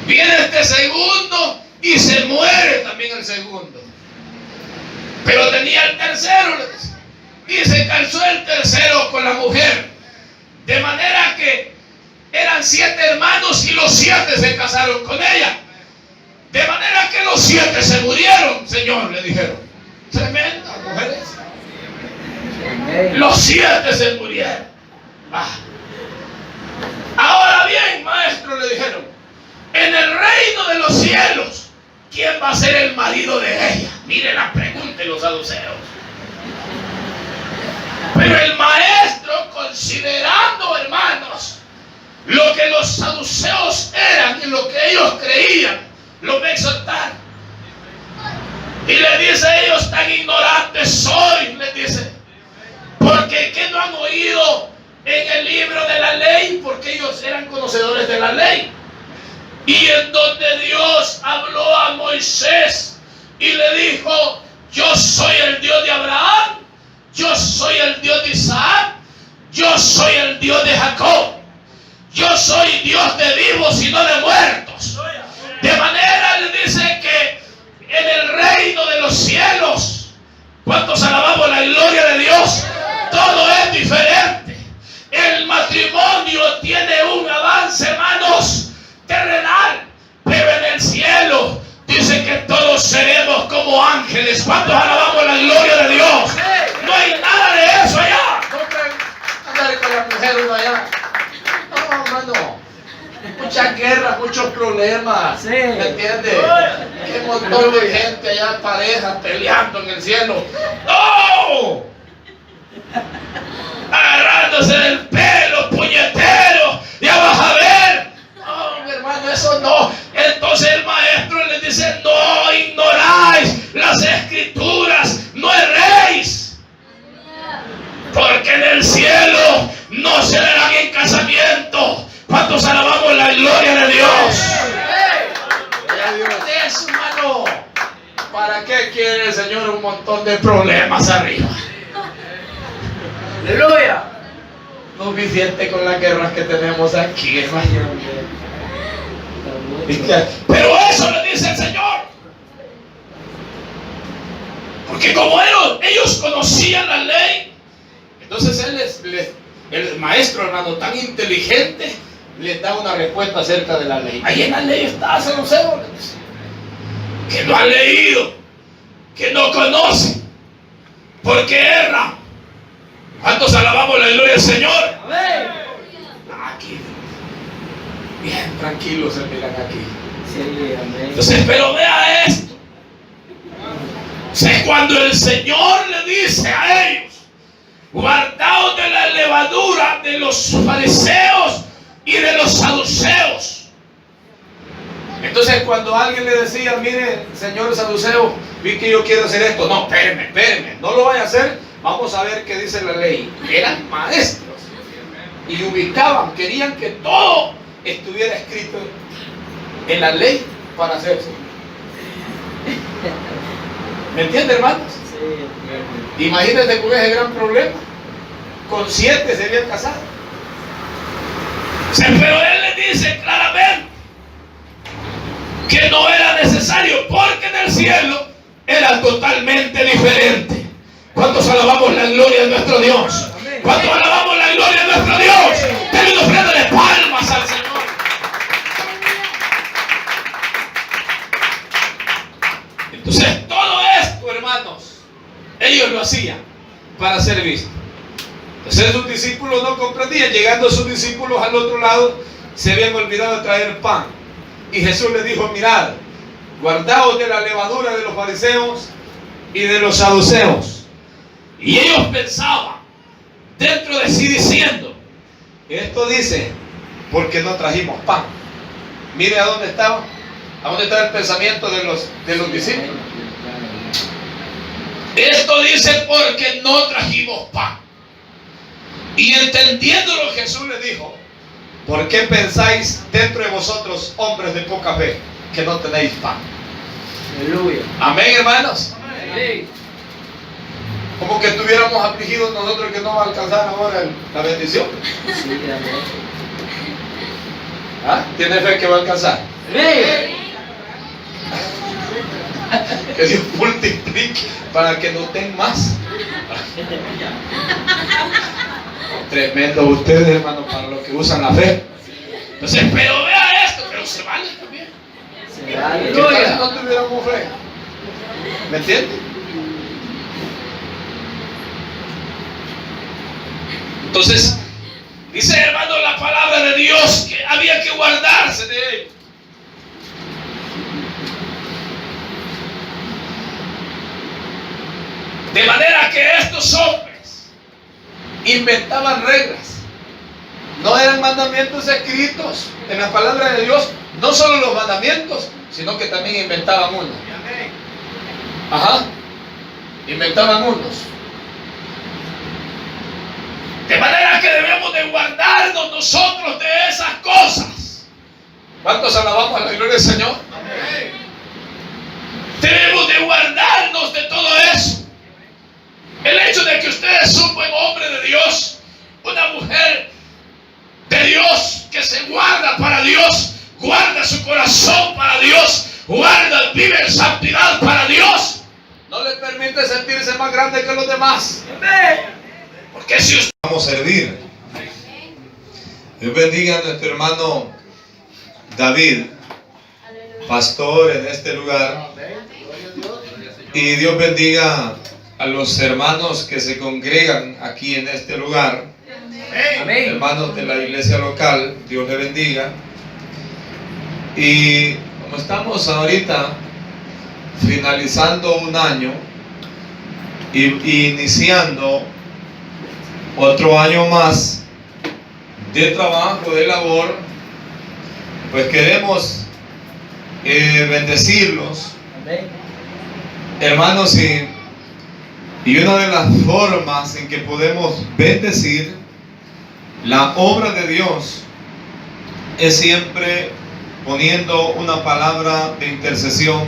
Viene este segundo y se muere también el segundo. Pero tenía el tercero, y se casó el tercero con la mujer. De manera que eran 7 hermanos y los 7 se casaron con ella. De manera que los 7 se murieron, Señor, le dijeron. Tremendas mujeres. Los 7 se murieron. Ahora bien, maestro, le dijeron, en el reino de los cielos, ¿quién va a ser el marido de ella? Mire la pregunta de los saduceos. Pero el maestro, considerando, hermanos, lo que los saduceos eran y lo que ellos creían, los va a exhortar. Y le dice a ellos: tan ignorantes soy, les dice, porque ¿qué no han oído en el libro de la ley? Porque ellos eran conocedores de la ley. Y en donde Dios habló a Moisés y le dijo: yo soy el Dios de Abraham, yo soy el Dios de Isaac, yo soy el Dios de Jacob, yo soy Dios de vivos y no de muertos. De manera, le dice, que en el reino de los cielos, ¿cuántos alabamos la gloria de Dios? Todo es diferente. El matrimonio tiene un avance, hermanos, terrenal, pero en el cielo dice que todos seremos como ángeles. ¿Cuántos alabamos la gloria de Dios? No hay nada de eso allá. No andar con la mujer uno allá. No, hermano. Muchas guerras, muchos problemas. Sí. ¿Me entiendes? Hay un montón de gente allá, parejas peleando en el cielo. ¡No! Agarrándose del pelo, puñetero. Ya vas a ver. No, mi hermano, eso no. Entonces el maestro les dice: no ignoráis las escrituras, no erréis. Porque en el cielo no se darán en casamiento. ¿Cuántos alabamos la gloria de Dios? Eso, hermano. ¿Para qué quiere el Señor un montón de problemas arriba? Aleluya. No suficiente con las guerras que tenemos aquí, hermano. Pero eso le dice el Señor. Porque como ellos conocían la ley, entonces el maestro, hermano, tan inteligente, les da una respuesta acerca de la ley. Ahí en la ley está, saduceo, que no han leído, que no conocen, porque erran. ¿Cuántos alabamos la gloria del Señor? Amén. Aquí, bien tranquilos se miran aquí. Sí, amén. Entonces, pero vea esto. Es cuando el Señor le dice a ellos: guardaos de la levadura de los fariseos y de los saduceos. Entonces cuando alguien le decía, mire, señor saduceo, vi que yo quiero hacer esto. No, espéreme, no lo vaya a hacer. Vamos a ver qué dice la ley. Eran maestros y ubicaban, querían que todo estuviera escrito en la ley para hacerse. ¿Me entiende, hermanos? Sí. Imagínense con ese gran problema. Con 7 se habían casado. Pero él le dice claramente que no era necesario, porque en el cielo era totalmente diferente. ¿Cuántos alabamos la gloria de nuestro Dios? ¿Cuántos alabamos la gloria de nuestro Dios? Denle una ofrenda de palmas al Señor. Entonces todo esto, hermanos, ellos lo hacían para ser vistos. Entonces sus discípulos no comprendían. Llegando sus discípulos al otro lado, se habían olvidado de traer pan. Y Jesús les dijo, mirad, guardaos de la levadura de los fariseos y de los saduceos. Y ellos pensaban dentro de sí diciendo, esto dice, porque no trajimos pan. Mire a dónde estaba. ¿A dónde está el pensamiento de los discípulos? Esto dice porque no trajimos pan. Y entendiéndolo, Jesús le dijo, ¿por qué pensáis dentro de vosotros, hombres de poca fe, que no tenéis pan? Aleluya. Amén, hermanos. Amén. Como que estuviéramos afligidos nosotros que no va a alcanzar ahora la bendición. Sí, amén. ¿Ah? ¿Tiene fe que va a alcanzar? Amén. Que Dios multiplique para que nos den más. Tremendo ustedes, hermanos, para los que usan la fe. Entonces, pero vea esto, pero se vale también. Se vale. ¿Qué tal si no tuviéramos fe? ¿Me entiende? Entonces, dice, hermano, la palabra de Dios que había que guardarse de él. De manera que estos hombres inventaban reglas. No eran mandamientos escritos en la palabra de Dios. No solo los mandamientos, sino que también inventaban unos. Ajá. Inventaban unos. De manera que debemos de guardarnos nosotros de esas cosas. ¿Cuántos alabamos a la gloria del Señor? Amén. Debemos de guardarnos de todo eso. El hecho de que usted es un buen hombre de Dios, una mujer de Dios que se guarda para Dios, guarda su corazón para Dios, guarda, vive en santidad para Dios, no le permite sentirse más grande que los demás. Porque si usted Vamos a servir. Dios bendiga a nuestro hermano David, pastor en este lugar. Y Dios bendiga a los hermanos que se congregan aquí en este lugar. Amén. Hermanos de la iglesia local, Dios le bendiga. Y como estamos ahorita finalizando un año y iniciando otro año más de trabajo, de labor, pues queremos bendecirlos, Amén. hermanos, y una de las formas en que podemos bendecir la obra de Dios es siempre poniendo una palabra de intercesión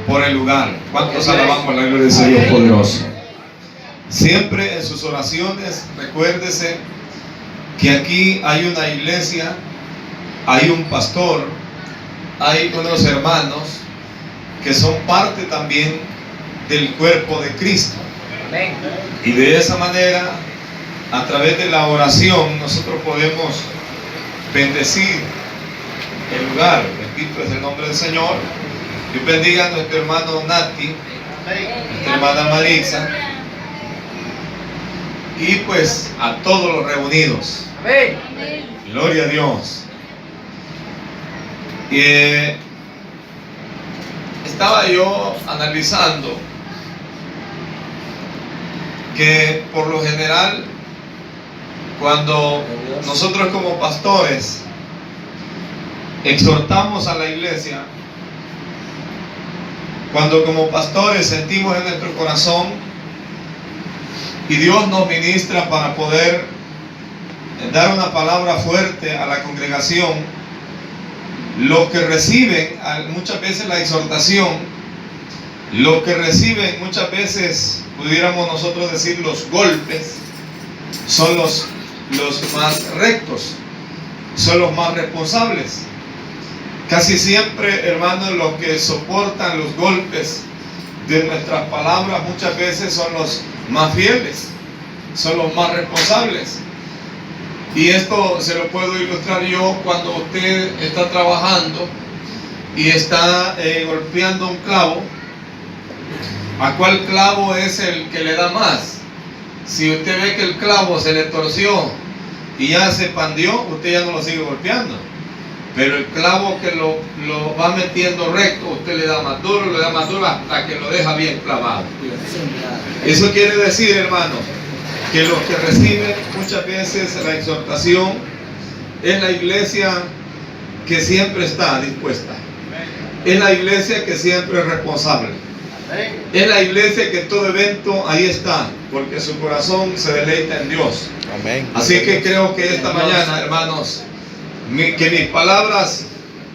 por el lugar. ¿Cuántos alabamos la gloria de ese Dios poderoso? Siempre en sus oraciones recuérdese que aquí hay una iglesia, hay un pastor, hay unos hermanos que son parte también del cuerpo de Cristo. Amén. Y de esa manera, a través de la oración, nosotros podemos bendecir el lugar. Bendito es el nombre del Señor. Dios bendiga a nuestro hermano Nati, nuestra hermana Maritza, y pues a todos los reunidos. Amén. Gloria a Dios. Estaba yo analizando que por lo general Cuando nosotros como pastores exhortamos a la iglesia, cuando como pastores sentimos en nuestro corazón y Dios nos ministra para poder dar una palabra fuerte a la congregación, los que reciben muchas veces la exhortación, los que reciben muchas veces, pudiéramos nosotros decir, los golpes, son los más rectos, son los más responsables. Casi siempre, hermanos, los que soportan los golpes de nuestras palabras muchas veces son los más fieles, son los más responsables. Y esto se lo puedo ilustrar yo cuando usted está trabajando y está golpeando un clavo. ¿A cuál clavo es el que le da más? Si usted ve que el clavo se le torció y ya se pandió, usted ya no lo sigue golpeando. Pero el clavo que lo va metiendo recto, usted le da más duro hasta que lo deja bien clavado. Eso quiere decir, hermanos, que los que reciben muchas veces la exhortación es la iglesia que siempre está dispuesta. Es la iglesia que siempre es responsable. Es la iglesia que en todo evento ahí está, porque su corazón se deleita en Dios. Amén. Así que creo que esta mañana, hermanos, que mis palabras,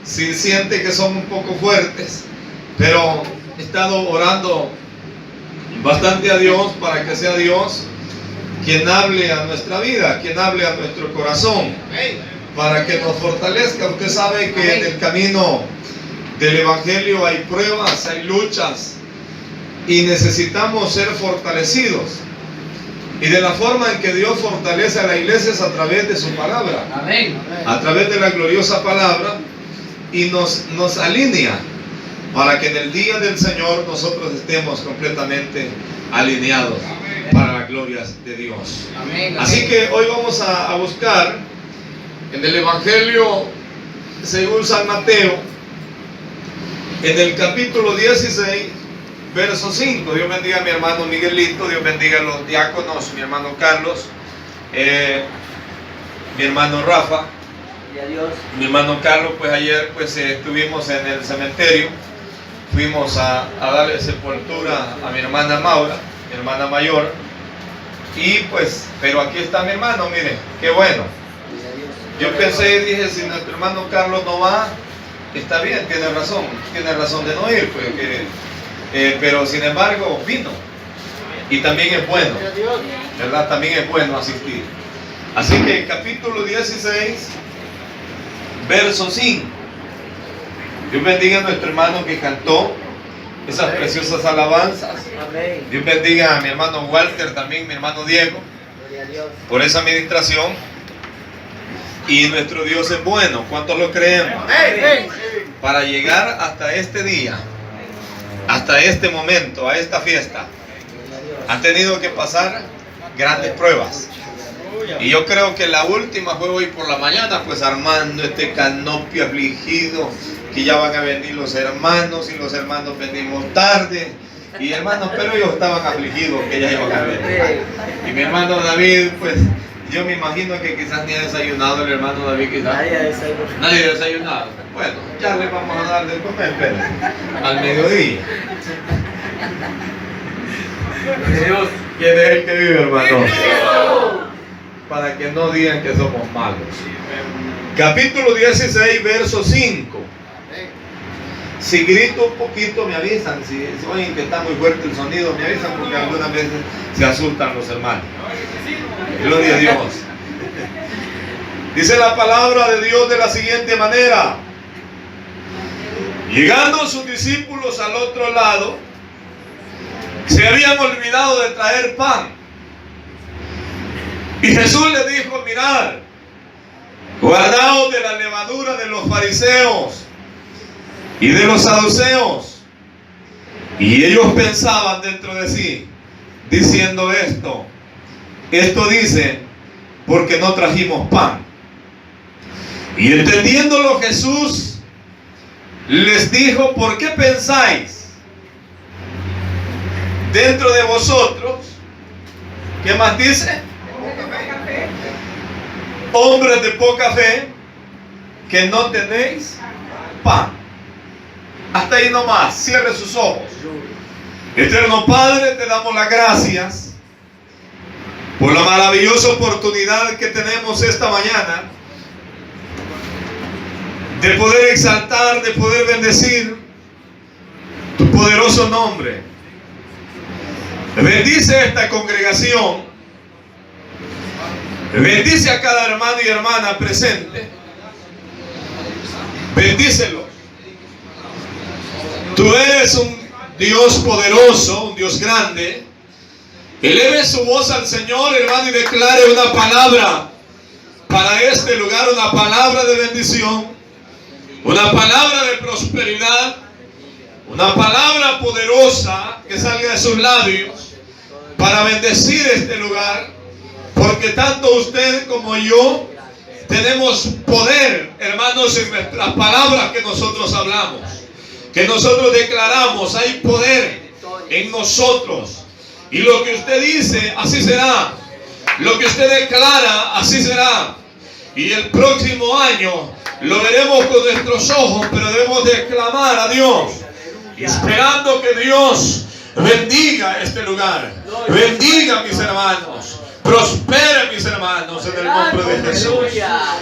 si siente que son un poco fuertes, pero he estado orando bastante a Dios para que sea Dios quien hable a nuestra vida, quien hable a nuestro corazón, para que nos fortalezca. Usted sabe que en el camino del Evangelio hay pruebas, hay luchas, y necesitamos ser fortalecidos. Y de la forma en que Dios fortalece a la iglesia es a través de su palabra, a través de la gloriosa palabra, y nos alinea para que en el día del Señor nosotros estemos completamente alineados para la gloria de Dios. Así que hoy vamos a buscar en el Evangelio según San Mateo, en el capítulo 16, verso 5. Dios bendiga a mi hermano Miguelito, Dios bendiga a los diáconos, mi hermano Carlos, mi hermano Rafa, mi hermano Carlos. Pues ayer pues estuvimos en el cementerio, fuimos a darle sepultura a mi hermana Maura, mi hermana mayor, y pues, pero aquí está mi hermano, mire, qué bueno. Yo pensé y dije, si nuestro hermano Carlos no va, está bien, tiene razón de no ir, pues, pero sin embargo vino, y también es bueno, ¿verdad? También es bueno asistir. Así que capítulo 16, verso 5. Dios bendiga a nuestro hermano que cantó esas preciosas alabanzas. Dios bendiga a mi hermano Walter, también mi hermano Diego, por esa administración. Y nuestro Dios es bueno. ¿Cuántos lo creemos? Para llegar hasta este día, hasta este momento, a esta fiesta, han tenido que pasar grandes pruebas. Y yo creo que la última fue hoy por la mañana, pues armando este canopio afligido, que ya van a venir los hermanos, y los hermanos venimos tarde. Y hermanos, pero ellos estaban afligidos que ya iban a venir. Y mi hermano David, pues yo me imagino que quizás ni ha desayunado el hermano David, quizás. Nadie ha desayunado. Bueno, ya le vamos a dar de comer, pero al mediodía. Dios, ¿quién es el que vive, hermano? Para que no digan que somos malos. Capítulo 16, verso 5. Si grito un poquito me avisan, si oyen que está muy fuerte el sonido me avisan, porque algunas veces se asustan los hermanos. Gloria a Dios. Dice la palabra de Dios de la siguiente manera: llegando sus discípulos al otro lado, se habían olvidado de traer pan. Y Jesús les dijo: mirad, guardaos de la levadura de los fariseos y de los saduceos. Y ellos pensaban dentro de sí, diciendo esto dice, porque no trajimos pan. Y entendiéndolo Jesús les dijo: ¿por qué pensáis dentro de vosotros? ¿Qué más dice? hombres de poca fe, que no tenéis pan. Hasta ahí nomás, cierre sus ojos. Eterno Padre, te damos las gracias por la maravillosa oportunidad que tenemos esta mañana de poder exaltar, de poder bendecir tu poderoso nombre. Bendice esta congregación, bendice a cada hermano y hermana presente, bendícelos. Tú eres un Dios poderoso, un Dios grande. Eleve su voz al Señor, hermano, y declare una palabra para este lugar, una palabra de bendición, una palabra de prosperidad, una palabra poderosa que salga de sus labios para bendecir este lugar, porque tanto usted como yo tenemos poder, hermanos, en las palabras que nosotros hablamos, que nosotros declaramos. Hay poder en nosotros, y lo que usted dice, así será. Lo que usted declara, así será. Y el próximo año lo veremos con nuestros ojos, pero debemos de clamar a Dios, esperando que Dios bendiga este lugar, bendiga a mis hermanos, prospere mis hermanos en el nombre de Jesús.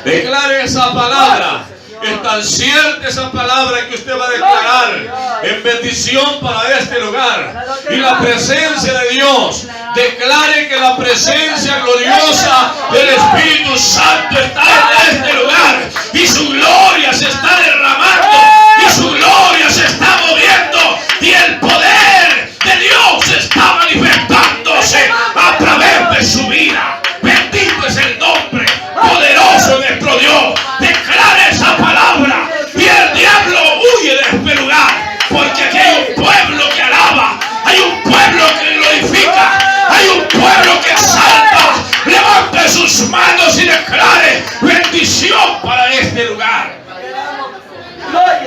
Declare esa palabra. Es tan cierta esa palabra que usted va a declarar en bendición para este lugar. Y la presencia de Dios, declare que la presencia gloriosa del Espíritu Santo está en este lugar, y su gloria se está derramando, y su gloria se está moviendo, y el poder de Dios está manifestándose a través de su vida. Bendito es el nombre poderoso de nuestro Dios. Declare esa palabra y el diablo huye de este lugar, porque aquí hay un pueblo que alaba, hay un pueblo que glorifica, hay un pueblo que exalta. Levante sus manos y declare bendición para este lugar.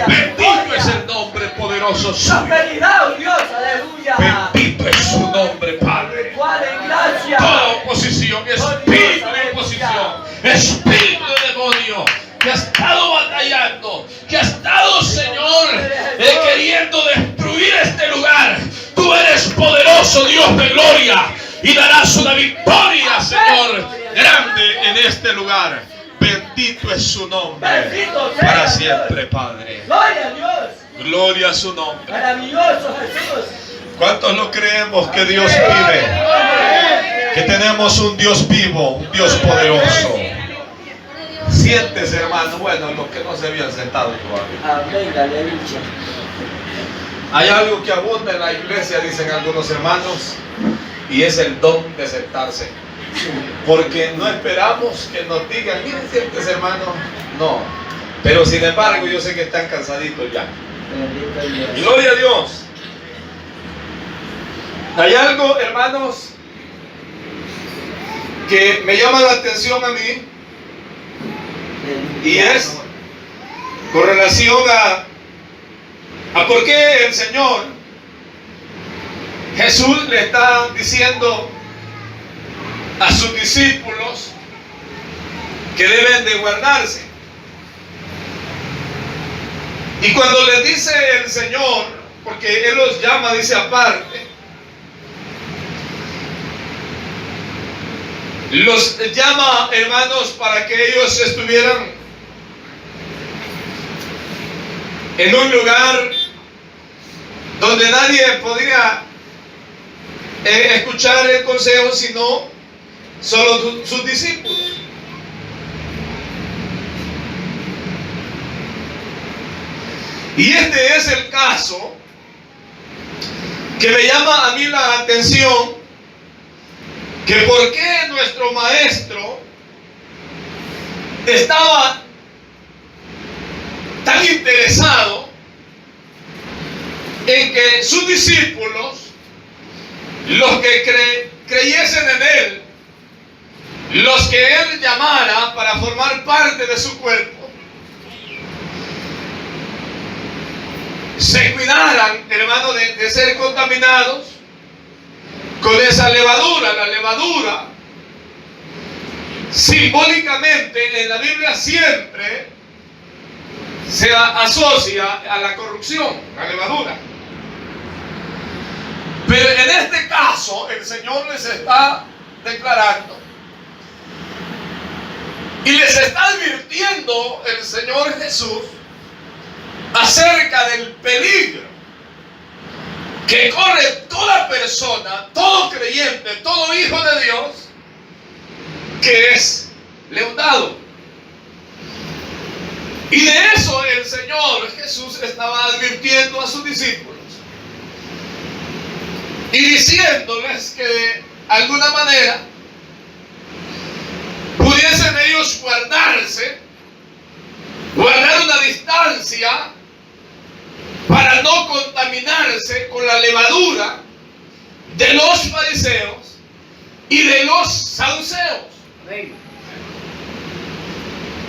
Bendito es el nombre poderoso suyo. Bendito es su nombre, Padre. Toda oposición, espíritu de oposición, espíritu de demonio que ha estado batallando, que ha estado, Señor, queriendo destruir este lugar. Tú eres poderoso, Dios de gloria, y darás una victoria, Señor, grande en este lugar. Bendito es su nombre para siempre, Padre. Gloria a su nombre. Maravilloso Jesús. ¿Cuántos lo creemos que Dios vive? Que tenemos un Dios vivo, un Dios poderoso. Siéntese, hermano. Bueno, los que no se habían sentado todavía. Amén, aleluya. Hay algo que abunda en la iglesia, dicen algunos hermanos, y es el don de sentarse. Porque no esperamos que nos digan, miren, siéntese, hermano. No. Pero sin embargo, yo sé que están cansaditos ya. Gloria a Dios. Hay algo, hermanos, que me llama la atención a mí, y es con relación a por qué el Señor Jesús le está diciendo a sus discípulos que deben de guardarse. Y cuando les dice el Señor, porque Él los llama, dice aparte, los llama, hermanos, para que ellos estuvieran en un lugar donde nadie podría escuchar el consejo, sino solo sus discípulos. Y este es el caso que me llama a mí la atención, que por qué nuestro maestro estaba tan interesado en que sus discípulos, los que creyesen en Él, los que Él llamara para formar parte de su cuerpo, se cuidaran, hermano, de ser contaminados con esa levadura. La levadura simbólicamente en la Biblia siempre se asocia a la corrupción, a la levadura. Pero en este caso el Señor les está declarando y les está advirtiendo el Señor Jesús acerca del peligro que corre toda persona, todo creyente, todo hijo de Dios que es leudado. Y de eso el Señor Jesús estaba advirtiendo a sus discípulos y diciéndoles que de alguna manera pudiesen ellos guardar una distancia para no contaminarse con la levadura de los fariseos y de los saduceos.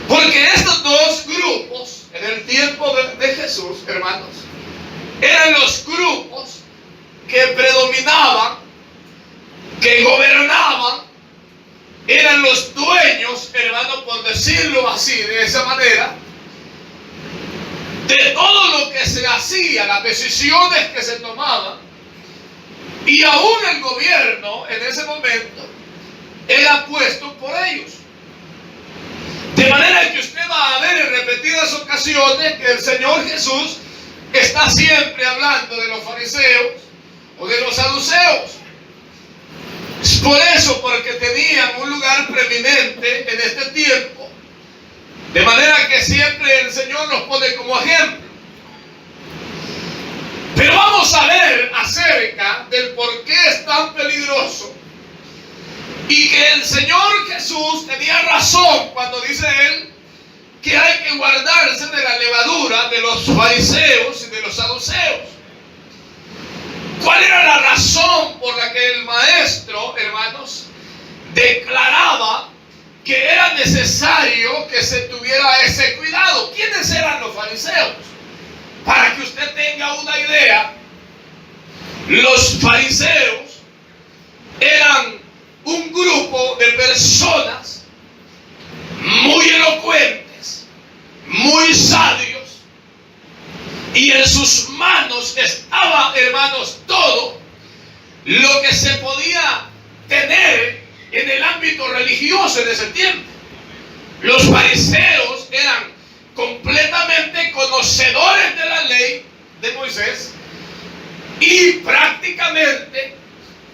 Porque estos dos grupos en el tiempo de Jesús, hermanos, eran los grupos que predominaban, que gobernaban, eran los dueños, hermanos, por decirlo así, de esa manera, de todo lo que se hacía, las decisiones que se tomaban, y aún el gobierno en ese momento era puesto por ellos. De manera que usted va a ver en repetidas ocasiones que el Señor Jesús está siempre hablando de los fariseos o de los saduceos. Es por eso, porque tenían un lugar preeminente en este tiempo. De manera que siempre el Señor nos pone como ejemplo. Pero vamos a ver acerca del por qué es tan peligroso y que el Señor Jesús tenía razón cuando dice Él que hay que guardarse de la levadura de los fariseos y de los saduceos. ¿Cuál era la razón por la que el maestro, hermanos, declaraba que era necesario que se tuviera ese cuidado? ¿Quiénes eran los fariseos? Para que usted tenga una idea, los fariseos eran un grupo de personas muy elocuentes, muy sabios, y en sus manos estaba, hermanos, todo lo que se podía tener en el ámbito religioso en ese tiempo. Los fariseos eran completamente conocedores de la ley de Moisés y prácticamente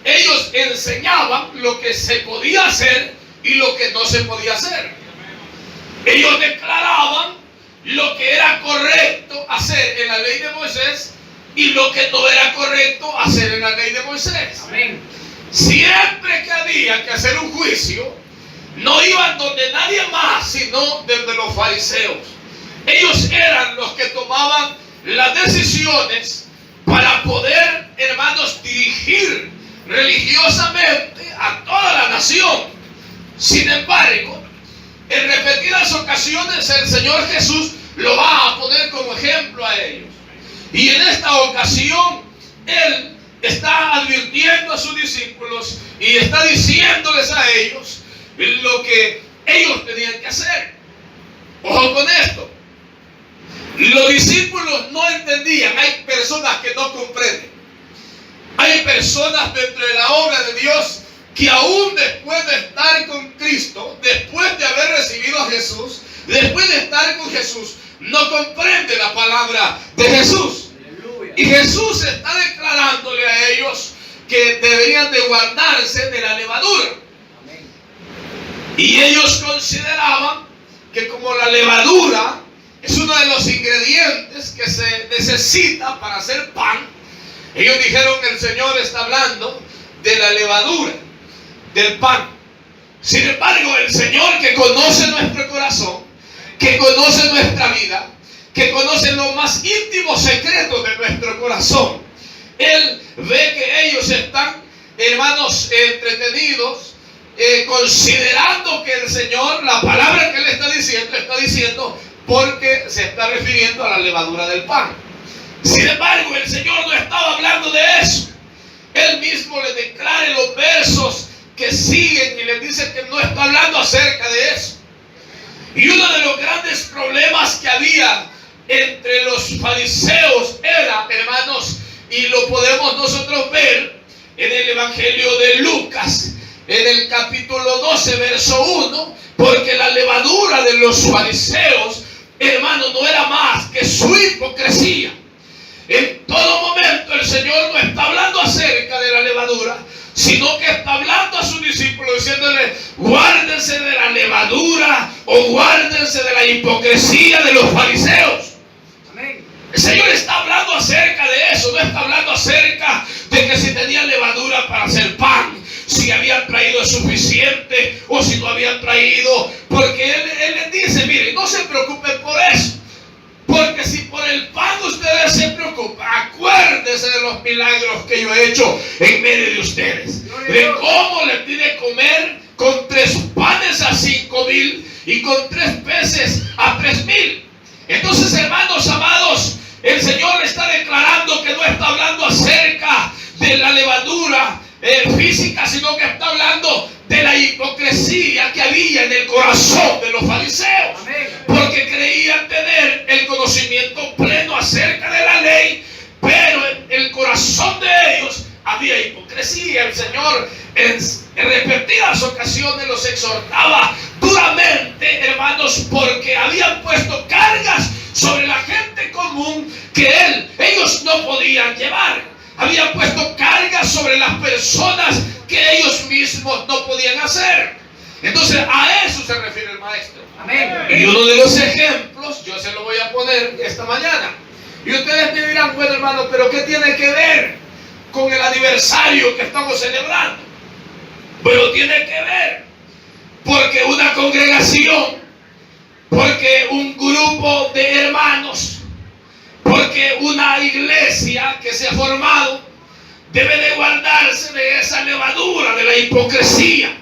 ellos enseñaban lo que se podía hacer y lo que no se podía hacer. Ellos declaraban lo que era correcto hacer en la ley de Moisés y lo que no era correcto hacer en la ley de Moisés. Amén. Siempre que había que hacer un juicio, no iban donde nadie más, sino desde los fariseos. Ellos eran los que tomaban las decisiones para poder, hermanos, dirigir religiosamente a toda la nación. Sin embargo, en repetidas ocasiones el Señor Jesús lo va a poner como ejemplo a ellos. Y en esta ocasión Él está advirtiendo a sus discípulos y está diciéndoles a ellos lo que ellos tenían que hacer. Ojo con esto. Los discípulos no entendían. Hay personas que no comprenden. Hay personas dentro de la obra de Dios que aún después de estar con Cristo, después de haber recibido a Jesús, después de estar con Jesús, no comprende la palabra de Jesús. Aleluya. Y Jesús está declarándole a ellos que deberían de guardarse de la levadura. Amén. Y ellos consideraban que como la levadura es uno de los ingredientes que se necesita para hacer pan, ellos dijeron que el Señor está hablando de la levadura del pan. Sin embargo, el Señor, que conoce nuestro corazón, que conoce nuestra vida, que conoce los más íntimos secretos de nuestro corazón, Él ve que ellos están, hermanos, entretenidos, considerando que el Señor, la palabra que Él está diciendo porque se está refiriendo a la levadura del pan. Sin embargo, el Señor no estaba hablando de eso. Él mismo le declara en los versos que siguen y les dicen que no está hablando acerca de eso. Y uno de los grandes problemas que había entre los fariseos era, hermanos, y lo podemos nosotros ver en el Evangelio de Lucas, en el capítulo 12, verso 1, porque la levadura de los fariseos, hermanos, no era más que su hipocresía. En todo momento el Señor no está hablando acerca de la levadura, sino que está hablando a sus discípulos diciéndole: guárdense de la levadura o guárdense de la hipocresía de los fariseos. Amén. El Señor está hablando acerca de eso, no está hablando acerca de que si tenían levadura para hacer pan, si habían traído suficiente o si no habían traído, porque Él les dice: miren, no se preocupen por eso. Porque si por el pan ustedes se preocupan, acuérdense de los milagros que yo he hecho en medio de ustedes. De cómo les di de comer con 3 panes a 5,000 y con 3 peces a 3,000. Entonces, hermanos amados, el Señor está declarando que no está hablando acerca de la levadura física, sino que está hablando de la hipocresía que había en el corazón de los fariseos. Porque creían tener el conocimiento pleno acerca de la ley, pero en el corazón de ellos había hipocresía. El Señor en repetidas ocasiones los exhortaba duramente, hermanos, porque habían puesto cargas sobre la gente común que ellos no podían llevar. Habían puesto cargas sobre las personas que ellos mismos no podían hacer. Entonces a eso se refiere el maestro. Amén. Y uno de los ejemplos, yo se lo voy a poner esta mañana. Y ustedes me dirán: bueno, hermano, pero ¿qué tiene que ver con el aniversario que estamos celebrando? Bueno, tiene que ver porque una congregación, porque un grupo de hermanos, porque una iglesia que se ha formado debe de guardarse de esa levadura, de la hipocresía.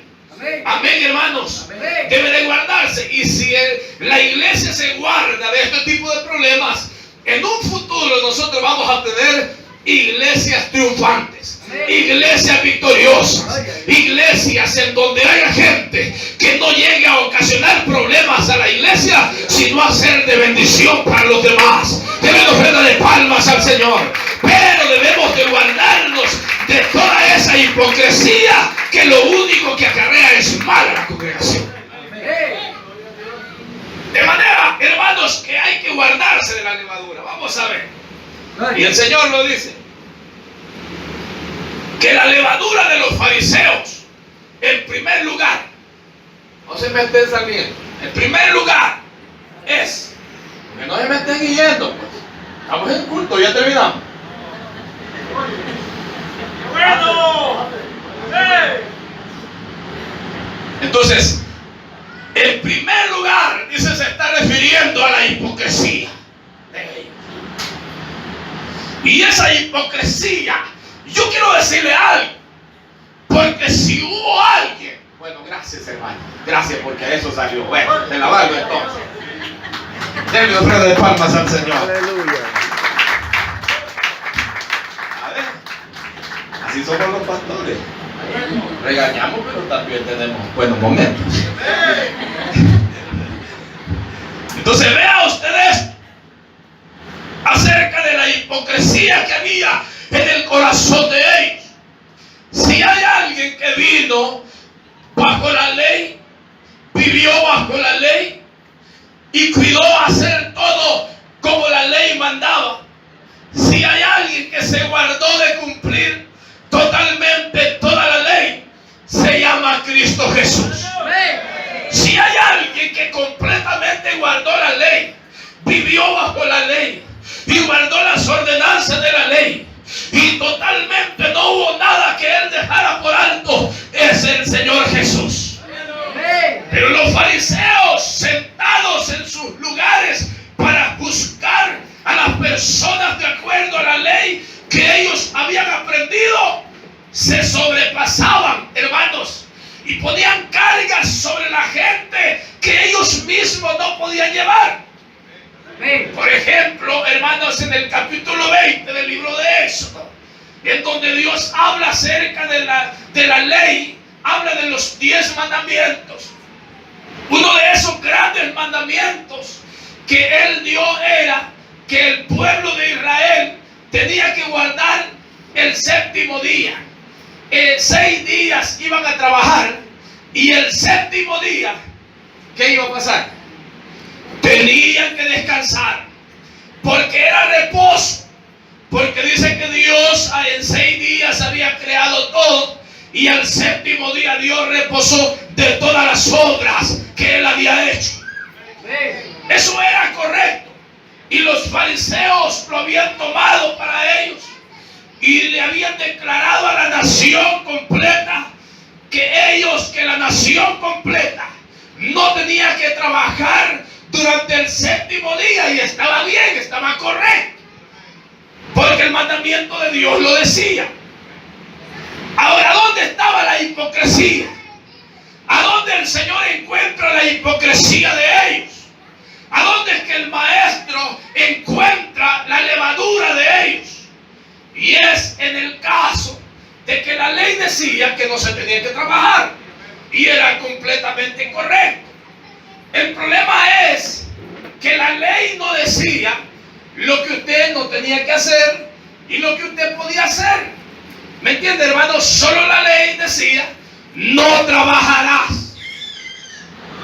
Amén, hermanos. Amén. Debe de guardarse. Y si la iglesia se guarda de este tipo de problemas, en un futuro nosotros vamos a tener iglesias triunfantes, iglesias victoriosas, iglesias en donde haya gente que no llegue a ocasionar problemas a la iglesia, sino a ser de bendición para los demás. Debemos ofrenda de palmas al Señor, pero debemos de guardarnos de toda esa hipocresía que lo único que acarrea es mal a la congregación. De manera, hermanos, que hay que guardarse de la levadura. Vamos a ver. Y el Señor lo dice: que la levadura de los fariseos, en primer lugar, no se me estén saliendo, en primer lugar es que no se me estén guiando, pues. Estamos en culto, ya terminamos. Entonces, en primer lugar, dice, se está refiriendo a la hipocresía de ellos. Y esa hipocresía, yo quiero decirle algo, porque si hubo alguien, bueno, gracias, hermano, gracias, porque a eso salió. Bueno, de lavarlo entonces. Denle ofrenda de palmas al Señor. Aleluya. A ver, así somos los pastores. Regañamos, pero también tenemos buenos momentos. Entonces, vea ustedes acerca de la hipocresía que había en el corazón de ellos. Si hay alguien que vino bajo la ley, vivió bajo la ley y cuidó hacer todo como la ley mandaba, si hay alguien que se guardó de cumplir totalmente toda la ley, se llama Cristo Jesús. Si hay alguien que completamente guardó la ley, vivió bajo la ley y guardó las ordenanzas de la ley, y totalmente no hubo nada que él dejara por alto, es el Señor Jesús. Pero los fariseos, sentados en sus lugares para buscar a las personas de acuerdo a la ley que ellos habían aprendido, se sobrepasaban, hermanos, y ponían cargas sobre la gente que ellos mismos no podían llevar. Por ejemplo, hermanos, en el capítulo 20 del libro de Éxodo, en donde Dios habla acerca de la ley habla de los 10 mandamientos. Uno de esos grandes mandamientos que él dio era que el pueblo de Israel tenía que guardar el séptimo día. 6 días iban a trabajar y el séptimo día, ¿qué iba a pasar? Tenían que descansar, porque era reposo. Porque dice que Dios en 6 días había creado todo y al séptimo día Dios reposó de todas las obras que él había hecho. Eso era correcto. Y los fariseos lo habían tomado para ellos y le habían declarado a la nación completa que la nación completa no tenía que trabajar durante el séptimo día, y estaba bien, estaba correcto, porque el mandamiento de Dios lo decía. Ahora, ¿dónde estaba la hipocresía? ¿A dónde el Señor encuentra la hipocresía de ellos? ¿A dónde es que el maestro encuentra la levadura de ellos? Y es en el caso de que la ley decía que no se tenía que trabajar y era completamente correcto. El problema es que la ley no decía lo que usted no tenía que hacer y lo que usted podía hacer. ¿Me entiende, hermano? Solo la ley decía: no trabajarás.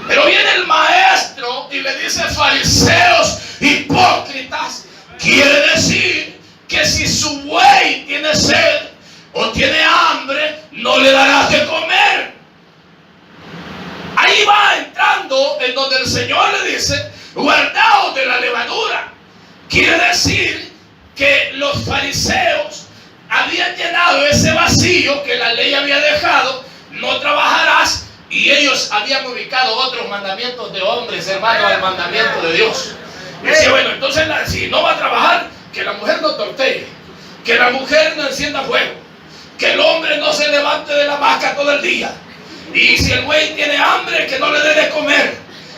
Pero viene el maestro y le dice: fariseos hipócritas, quiere decir que si su buey tiene sed o tiene hambre, no le darás de comer. Ahí va entrando en donde el Señor le dice: guardaos de la levadura. Quiere decir que los fariseos habían llenado ese vacío que la ley había dejado: no trabajarás, y ellos habían ubicado otros mandamientos de hombres, hermano, al mandamiento de Dios. Dice: bueno, entonces si no va a trabajar, que la mujer no tortee, que la mujer no encienda fuego, que el hombre no se levante de la vaca todo el día, y si el buey tiene hambre, que no le dé de comer,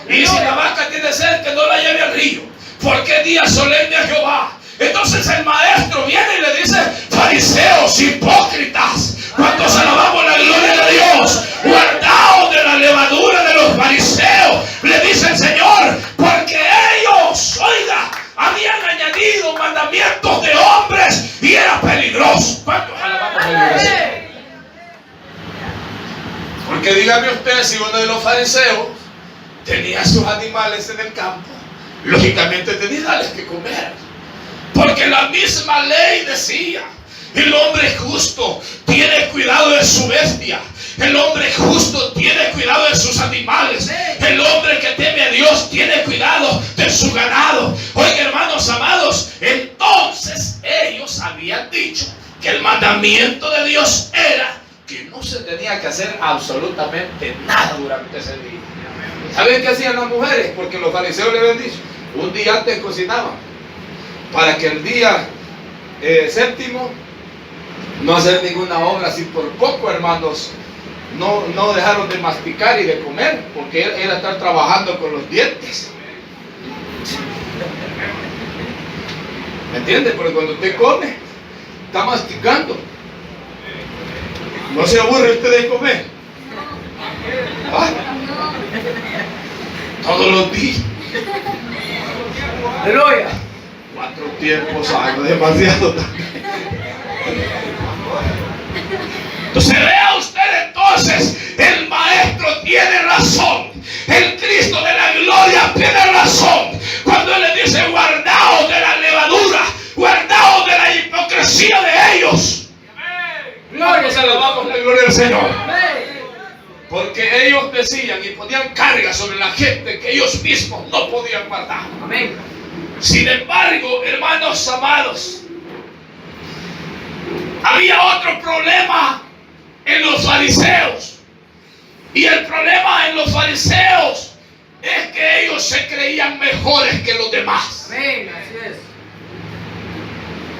y si la vaca tiene sed, que no la lleve al río, porque es día solemne a Jehová. Entonces el maestro viene y le dice: fariseos hipócritas, ¿cuántos alabamos la gloria de Dios? Guardaos de la levadura de los fariseos, le dice el Señor, porque ellos, oiga, habían añadido mandamientos de hombres y era peligroso. ¿Cuántos alabamos la gloria de Dios? Porque dígame usted, si uno de los fariseos tenía sus animales en el campo, lógicamente tenía darles que comer, porque la misma ley decía: el hombre justo tiene cuidado de su bestia, el hombre justo tiene cuidado de sus animales, el hombre que teme a Dios tiene cuidado de su ganado. Oiga, hermanos amados, entonces ellos habían dicho que el mandamiento de Dios era que no se tenía que hacer absolutamente nada durante ese día. ¿Saben qué hacían las mujeres? Porque los fariseos le habían dicho: un día antes cocinaban para que el día séptimo no hacer ninguna obra. Así por poco, hermanos, no dejaron de masticar y de comer, porque era estar trabajando con los dientes. ¿Me entiende? Porque cuando usted come, está masticando. ¿No se aburre usted de comer? ¿Ah? Todos los días. Aleluya. 4 tiempos, algo demasiado también. Entonces vea usted, entonces el maestro tiene razón, el Cristo de la gloria tiene razón cuando él le dice: guardaos de la levadura, guardaos de la hipocresía de ellos. Nosotros alabamos la gloria del Señor, porque ellos decían y ponían carga sobre la gente que ellos mismos no podían guardar. Amén. Sin embargo, hermanos amados, había otro problema en los fariseos. Y el problema en los fariseos es que ellos se creían mejores que los demás. Amén, así es.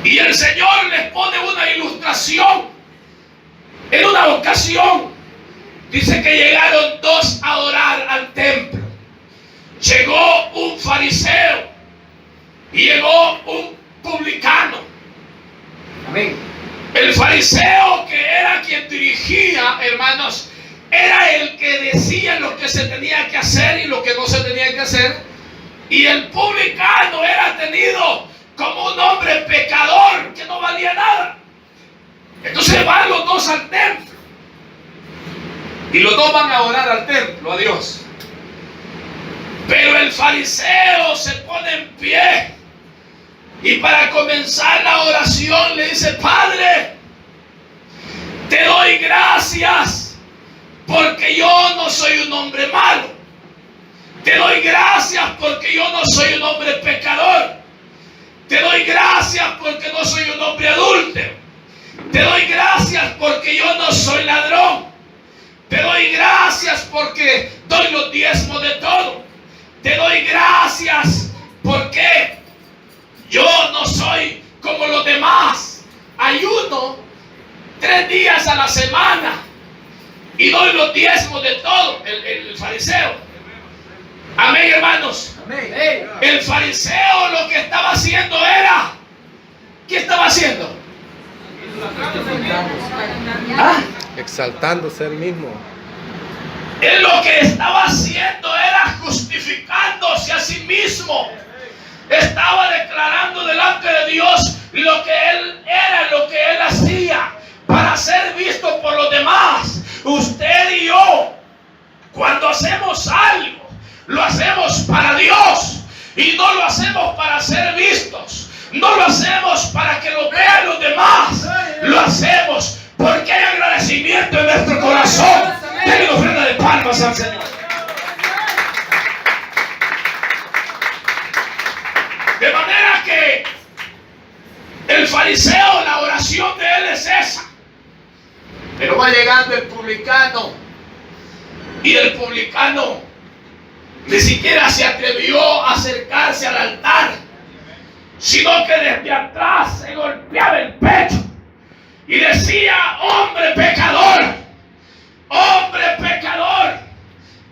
Y el Señor les pone una ilustración. En una ocasión, dice que llegaron 2 a orar al templo. Llegó un fariseo y llegó un publicano. Amén. El fariseo, que era quien dirigía, hermanos, era el que decía lo que se tenía que hacer y lo que no se tenía que hacer. Y el publicano era tenido como un hombre pecador que no valía nada. Entonces van los dos al templo. Y los dos van a orar al templo, a Dios. Pero el fariseo se pone en pie. Y para comenzar la oración le dice: Padre, te doy gracias porque yo no soy un hombre malo. Te doy gracias porque yo no soy un hombre pecador. Te doy gracias porque no soy un hombre adúltero. Te doy gracias porque yo no soy ladrón. Te doy gracias porque doy los diezmos de todo. Te doy gracias porque yo no soy como los demás. Ayuno 3 días a la semana y doy los diezmos de todo. El fariseo. Amén, hermanos. Amén. El fariseo lo que estaba haciendo era, ¿qué estaba haciendo? ¿Ah? Exaltándose él mismo. Él lo que estaba haciendo era justificándose a sí mismo. Estaba declarando delante de Dios lo que él era, lo que él hacía, para ser visto por los demás. Usted y yo, cuando hacemos algo, lo hacemos para Dios y no lo hacemos para ser vistos. No lo hacemos para que lo vean los demás. Lo hacemos porque hay agradecimiento en nuestro corazón. Denle ofrenda de palmas al Señor. De manera que el fariseo, la oración de él es esa. Pero va llegando el publicano. Y el publicano ni siquiera se atrevió a acercarse al altar, sino que desde atrás se golpeaba el pecho y decía: hombre pecador,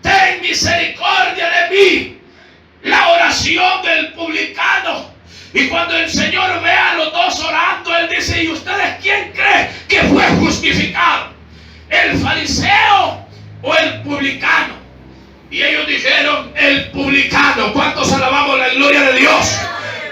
ten misericordia de mí. La oración del publicano. Y cuando el Señor ve a los dos orando, Él dice: ¿y ustedes quién cree que fue justificado? ¿El fariseo o el publicano? Y ellos dijeron: el publicano. ¿Cuántos alabamos la gloria de Dios?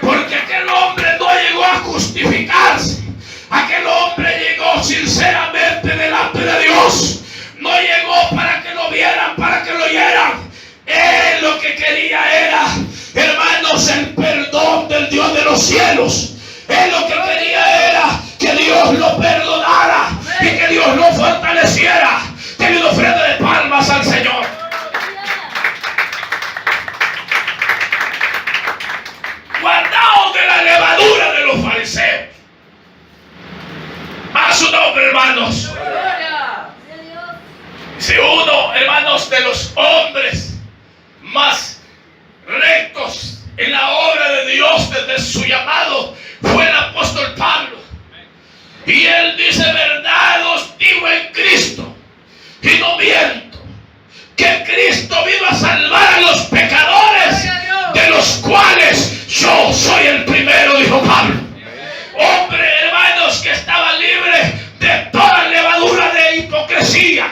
Porque aquel hombre no llegó a justificarse. Aquel hombre llegó sinceramente delante de Dios. No llegó para que lo vieran, para que lo oyeran. Él lo que quería era, hermanos, el perdón del Dios de los cielos. Él lo que quería era que Dios lo perdonara y que Dios lo fortaleciera. Denle una ofrenda de palmas al Señor. Guardaos de la levadura de los fariseos. A su nombre, hermanos. Si uno, hermanos, de los hombres más rectos en la obra de Dios desde su llamado fue el apóstol Pablo. Y él dice: verdad os digo en Cristo, y no miento, que Cristo vino a salvar a los pecadores, de los cuales yo soy el primero, dijo Pablo. Hombre, hermanos, que estaba libre de toda levadura de hipocresía.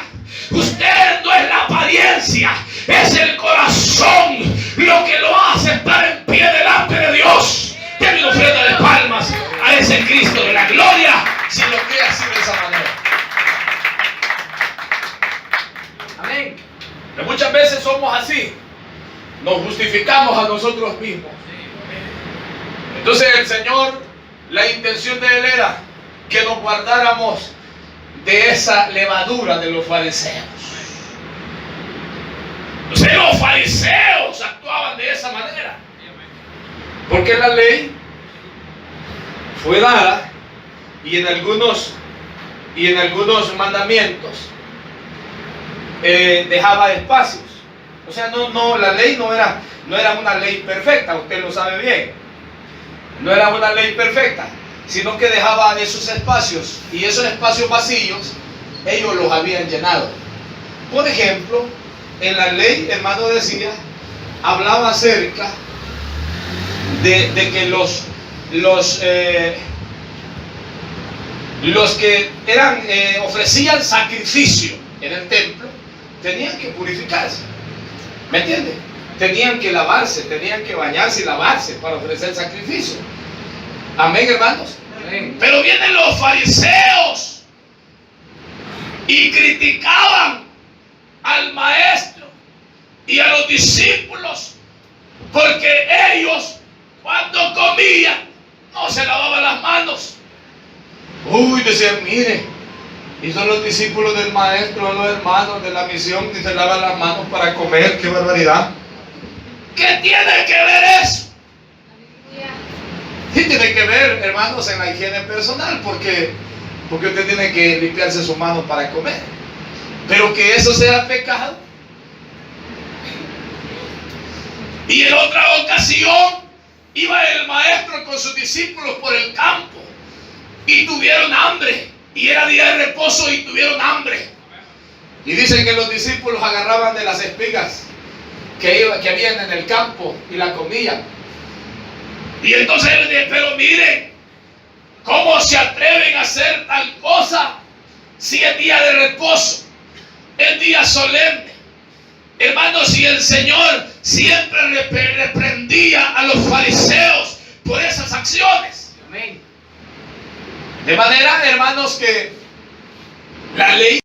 Usted no es la apariencia, es el corazón lo que lo hace estar en pie delante de Dios. Denle una ofrenda de palmas a ese Cristo de la gloria, si lo cree así de esa manera. Amén. Pero muchas veces somos así, nos justificamos a nosotros mismos. Entonces el Señor, la intención de Él era que nos guardáramos de esa levadura de los fariseos. Entonces los fariseos actuaban de esa manera, porque la ley fue dada y en algunos mandamientos dejaba espacios. O sea, la ley no era una ley perfecta, usted lo sabe bien. No era una ley perfecta, sino que dejaba esos espacios, y esos espacios vacíos ellos los habían llenado. Por ejemplo, en la ley, hermano, hablaba acerca de que los que ofrecían sacrificio en el templo tenían que purificarse. ¿Me entiende? Tenían que lavarse, tenían que bañarse y lavarse para ofrecer sacrificio. Amén, hermanos. Amén. Pero vienen los fariseos y criticaban al maestro y a los discípulos porque ellos cuando comían no se lavaban las manos. Uy, decían, mire, y son los discípulos del maestro, los hermanos de la misión, que se lavan las manos para comer. ¡Qué barbaridad! ¿Qué tiene que ver eso? Sí tiene que ver, hermanos, en la higiene personal, porque usted tiene que limpiarse sus manos para comer. Pero que eso sea pecado. Y en otra ocasión iba el maestro con sus discípulos por el campo y tuvieron hambre. Y era día de reposo y tuvieron hambre. Y dicen que los discípulos agarraban de las espigas que habían en el campo y la comían. Y entonces él dice, pero miren, ¿cómo se atreven a hacer tal cosa si es día de reposo? Es día solemne. Hermanos, y el Señor siempre reprendía a los fariseos por esas acciones. Amén. De manera, hermanos, que la ley